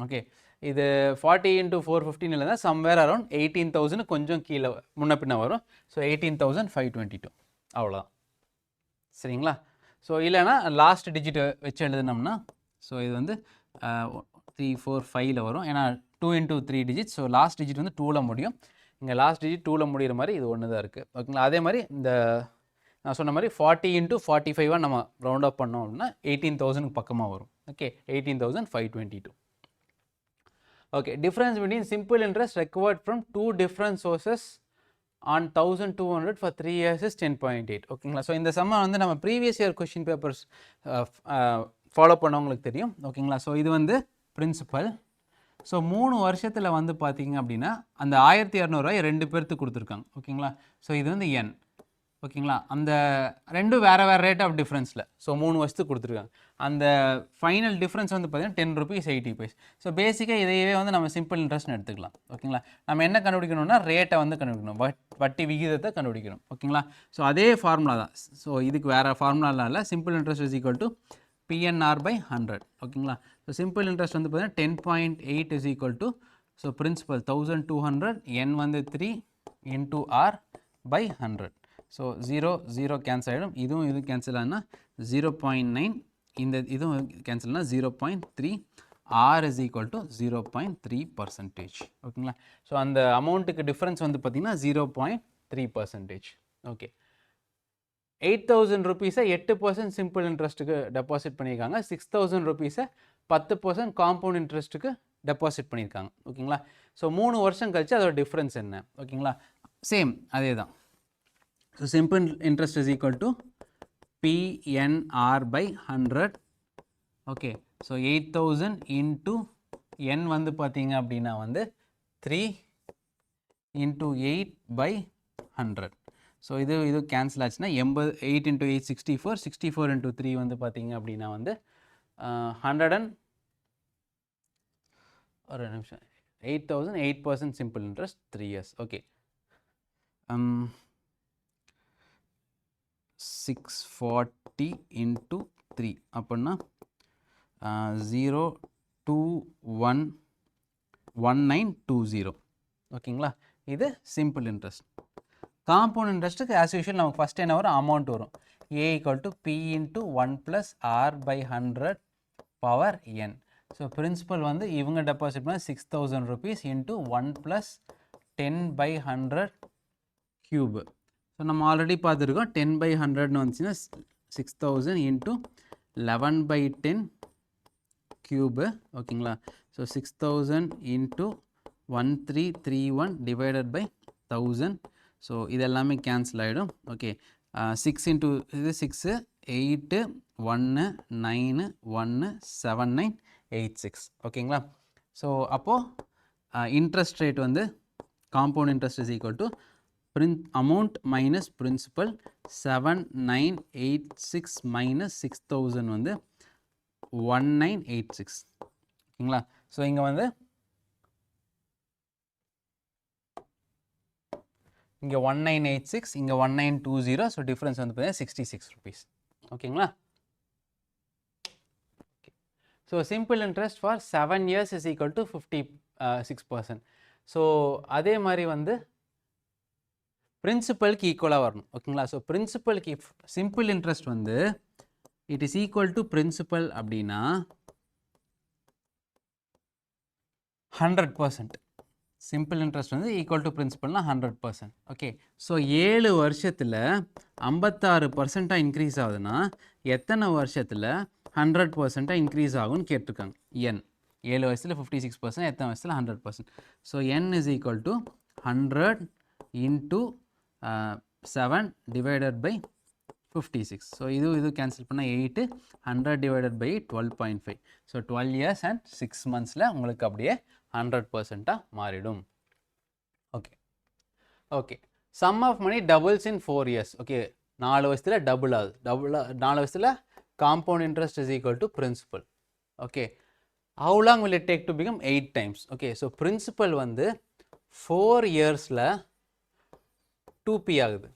ஓகே, இது 40 into 415 எழுதா சம்வேர் அரௌண்ட் 18,000 கொஞ்சம் கீழே முன்ன பின்ன வரும். ஸோ 18,522 அவ்வளோதான். சரிங்களா? ஸோ இல்லைனா லாஸ்ட் டிஜிட் வச்சு எழுதுனோம்னா, ஸோ இது வந்து 3 4 5ல் வரும். ஏன்னா 2 into 3 digit. So last digit வந்து 2ல் முடியும். இங்கே லாஸ்ட் டிஜிட் 2ல் முடிகிற மாதிரி இது ஒன்று தான் இருக்குது. ஓகேங்களா? அதே மாதிரி இந்த நான் சொன்ன மாதிரி 40 into 45 நம்ம ரவுண்ட் அப் பண்ணோம் அப்படின்னா 18,000 பக்கமாக வரும். Okay, 18,522. Okay, difference between simple interest recovered from 2 different sources on 1200 for 3 years is 10.8. ஓகேங்களா? ஸோ இந்த சம்மை வந்து நம்ம previous year question papers follow பண்ணவங்களுக்கு தெரியும். ஓகேங்களா? ஸோ இது வந்து பிரின்சிபல். ஸோ 3 வருஷத்தில் வந்து பார்த்தீங்க அப்படின்னா அந்த 1200 ரூபாய் 2 பேர்த்துக்கு கொடுத்துருக்காங்க. ஓகேங்களா? ஸோ இது வந்து n. ஓகேங்களா. அந்த ரெண்டும் வேறு வேறு ரேட் ஆஃப் டிஃப்ரென்ஸில். ஸோ 3 வருஷத்துக்கு கொடுத்துருக்காங்க. அந்த ஃபைனல் டிஃப்ரென்ஸ் வந்து பார்த்தீங்கன்னா 10 rupees 80 paise. ஸோ பேசிக்காக இதையவே வந்து நம்ம சிம்பிள் இன்ட்ரெஸ்ட்னு எடுத்துக்கலாம். ஓகேங்களா. நம்ம என்ன கண்டுபிடிக்கணும்னா ரேட்டை வந்து கண்டுபிடிக்கணும், வட்டி விகிதத்தை கண்டுபிடிக்கணும். ஓகேங்களா. ஸோ அதே ஃபார்முலா தான். ஸோ இதுக்கு வேறு ஃபார்முலாலாம் இல்லை. Simple interest is equal to PNR/100. ஓகேங்களா. ஸோ சிம்பிள் இன்ட்ரெஸ்ட் வந்து பார்த்தீங்கன்னா 10.8 is equal to, so principal 1200, n வந்து 3 into R/100. ஸோ 0 கேன்சல் ஆகிடும். இதுவும் கேன்சல் ஆனால் 0.9, இந்த இதுவும் கேன்சல் ஆனால் 0.3, R இஸ் ஈக்குவல் டு 0.3%. ஓகேங்களா. ஸோ அந்த அமௌண்ட்டுக்கு டிஃப்ரென்ஸ் வந்து பார்த்திங்கன்னா 0.3%. ஓகே. 8,000 rupees 8% சிம்பிள் இன்ட்ரெஸ்ட்டுக்கு டெபாசிட் பண்ணியிருக்காங்க. 6,000 rupees 10% காம்பவுண்ட் இன்ட்ரெஸ்ட்டுக்கு டெபாசிட் பண்ணியிருக்காங்க. ஓகேங்களா. ஸோ 3 வருஷம் கழிச்சு அதோட டிஃப்ரென்ஸ் என்ன? ஓகேங்களா. சேம் அதே தான். So simple interest is equal to PNR/100. Okay. So 8,000 into n வந்து பார்த்தீங்க அப்படின்னா வந்து 3 into 8/100. ஸோ இது கேன்சல் ஆச்சுன்னா 8 into 8 64, 64 into 3 வந்து பார்த்தீங்க அப்படின்னா வந்து 100 ஒரு நிமிஷம் 8,000 8% simple interest 3 years. Okay. 640 into 3 அப்படின்னா 0.211920. ஓகேங்களா. இது சிம்பிள் இன்ட்ரெஸ்ட். காம்பவுண்ட் இன்ட்ரெஸ்ட்டுக்கு ஆஸ் யூஷுவல் நமக்கு ஃபஸ்ட் என்ன வரும், அமௌண்ட் வரும். A = P into 1 plus R/100 power n. So principal வந்து இவங்க டெபாசிட் பண்ண 6,000 rupees into 1 plus 10/100 cube. So நம்ம ஆல்ரெடி பார்த்துருக்கோம் 10/100ன்னு வந்துச்சுன்னா 6,000 into 11/10 cube. ஓகேங்களா. So 6,000 into 1331 divided by 1000. So இது எல்லாமே கேன்சல் ஆகிடும். ஓகே. 6 into இது 6 8 1 9 1 7 9 8 6. ஓகேங்களா. ஸோ அப்போது இன்ட்ரெஸ்ட் ரேட் வந்து compound interest is equal to amount minus principal 7986 minus 6,000 வந்து 1986. ஓகேங்களா. ஸோ இங்கே வந்து இங்கே 1986, இங்கே 1920. ஸோ டிஃப்ரென்ஸ் வந்து பார்த்தீங்கன்னா 66 rupees. ஓகேங்களா. So simple interest for 7 years is equal to 56%. So அதே மாதிரி வந்து பிரின்சிபலுக்கு ஈக்குவலாக வரணும். ஓகேங்களா. ஸோ பிரின்சிபலுக்கு சிம்பிள் இன்ட்ரெஸ்ட் வந்து it is equal to principal அப்படின்னா 100%. சிம்பிள் இன்ட்ரெஸ்ட் வந்து ஈக்குவல் டு பிரின்சிபல்னா 100%. ஓகே. ஸோ 7 வருஷத்தில் 56% இன்க்ரீஸ் ஆகுதுன்னா எத்தனை வருஷத்தில் 100% இன்க்ரீஸ் ஆகும்னு கேட்டிருக்காங்க. n 7 வயசில் 56%, எத்தனை வயசில் 100%. So n is equal to 100 into 7 divided by 56. So இது கேன்சல் பண்ணால் 8, 100 divided by 12.5. So 12 years and 6 monthsல உங்களுக்கு அப்படியே 100% மாறிடும். Okay. Okay. Sum of money doubles in 4 years. Okay. 4 வருஷத்தில் டபுள் ஆகுது. 4 வருஷத்தில் compound interest is equal to principal. Okay. How long will it take to become 8 times. Okay. So principal வந்து 4 yearsல 2p ஆகுது.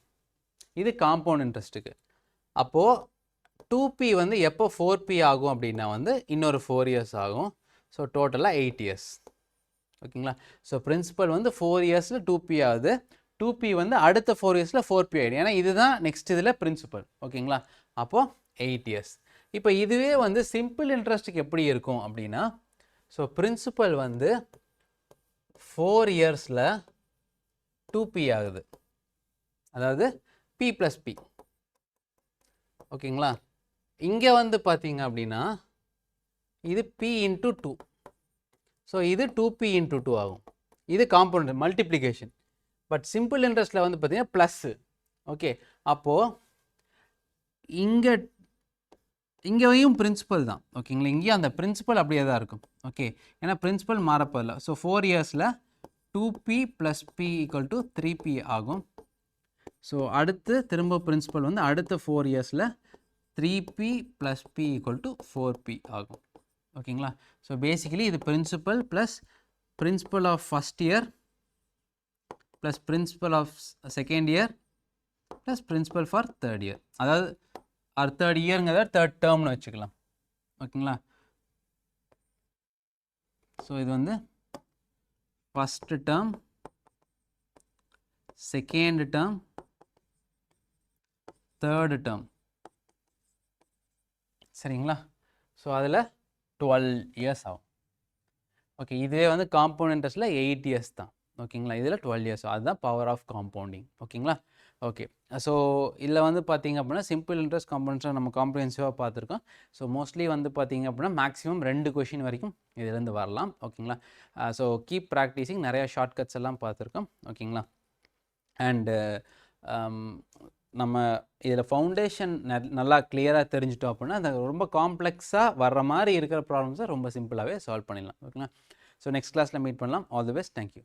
இது காம்பவுண்ட் இன்ட்ரெஸ்ட்டுக்கு. அப்போது 2p வந்து எப்போ 4p ஆகும் அப்படின்னா வந்து இன்னொரு 4 years ஆகும். ஸோ டோட்டலாக 8 years. ஓகேங்களா. ஸோ பிரின்சிபல் வந்து 4 yearsல 2p ஆகுது. 2p வந்து அடுத்த 4 yearsல 4p ஆகிடும். ஏன்னா இதுதான் நெக்ஸ்ட் இதில் பிரின்சிபல். ஓகேங்களா. அப்போது 8 years. இப்போ இதுவே வந்து சிம்பிள் இன்ட்ரெஸ்ட்டுக்கு எப்படி இருக்கும் அப்படின்னா, ஸோ பிரின்சிபல் வந்து 4 yearsல 2p ஆகுது. அதாவது p + p. ஓகேங்களா. இங்கே வந்து பார்த்தீங்க அப்படின்னா இது p × 2. ஸோ இது 2p × 2 ஆகும். இது காம்பவுண்ட் மல்டிப்ளிகேஷன். பட் சிம்பிள் இன்ட்ரெஸ்ட்டில் வந்து பார்த்தீங்கன்னா ப்ளஸ்ஸு. ஓகே. அப்போது இங்கேயும் பிரின்சிபல் தான். ஓகேங்களா. இங்கேயும் அந்த பிரின்சிபல் அப்படியே தான் இருக்கும். ஓகே. ஏன்னா பிரின்சிபல் மாறப்போதில்லை. ஸோ 4 yearsல 2p + p = 3p ஆகும். ஸோ அடுத்து திரும்ப பிரின்சிபல் வந்து அடுத்த 4 இயர்ஸில் 3p + p = 4p ஆகும். ஓகேங்களா? ஸோ பேசிக்கலி இது principal plus principal of first year plus principal of second year plus principal for third year. அதாவது தேர்ட் இயருங்கிறத தேர்ட் டேர்ம்னு வச்சுக்கலாம். ஓகேங்களா? ஸோ இது வந்து first term, second term, third term. சரிங்களா? ஸோ அதில் 12 இயர்ஸ் ஆகும். ஓகே, இதுவே வந்து காம்பவுண்ட் இன்ட்ரெஸ்ட்டில் 8 இயர்ஸ் தான். ஓகேங்களா? இதில் 12 இயர்ஸ். அதுதான் பவர் ஆஃப் காம்பவுண்டிங். ஓகேங்களா? ஓகே, ஸோ இதில் வந்து பார்த்திங்க அப்படின்னா சிம்பிள் இன்ட்ரெஸ்ட் காம்பவுண்ட்ஸை நம்ம காம்ப்ரிஹென்சிவாக பார்த்துருக்கோம். ஸோ மோஸ்ட்லி வந்து பார்த்திங்க அப்படின்னா மேக்ஸிமம் 2 கொஷின் வரைக்கும் இதுலேருந்து வரலாம். ஓகேங்களா? So keep practising. நிறையா ஷார்ட்கட்ஸ் எல்லாம் பார்த்துருக்கோம். ஓகேங்களா? அண்டு நம்ம இதில் ஃபவுண்டேஷன் நல்லா கிளியராக தெரிஞ்சிட்டோம் அப்படின்னா அது ரொம்ப காம்ப்ளெக்ஸாக வர்ற மாதிரி இருக்கிற ப்ராப்ளம்ஸை ரொம்ப சிம்பிளாகவே சால்வ் பண்ணிடலாம். ஓகேங்களா? ஸோ நெக்ஸ்ட் கிளாஸில் மீட் பண்ணலாம். All the best. தேங்க்யூ.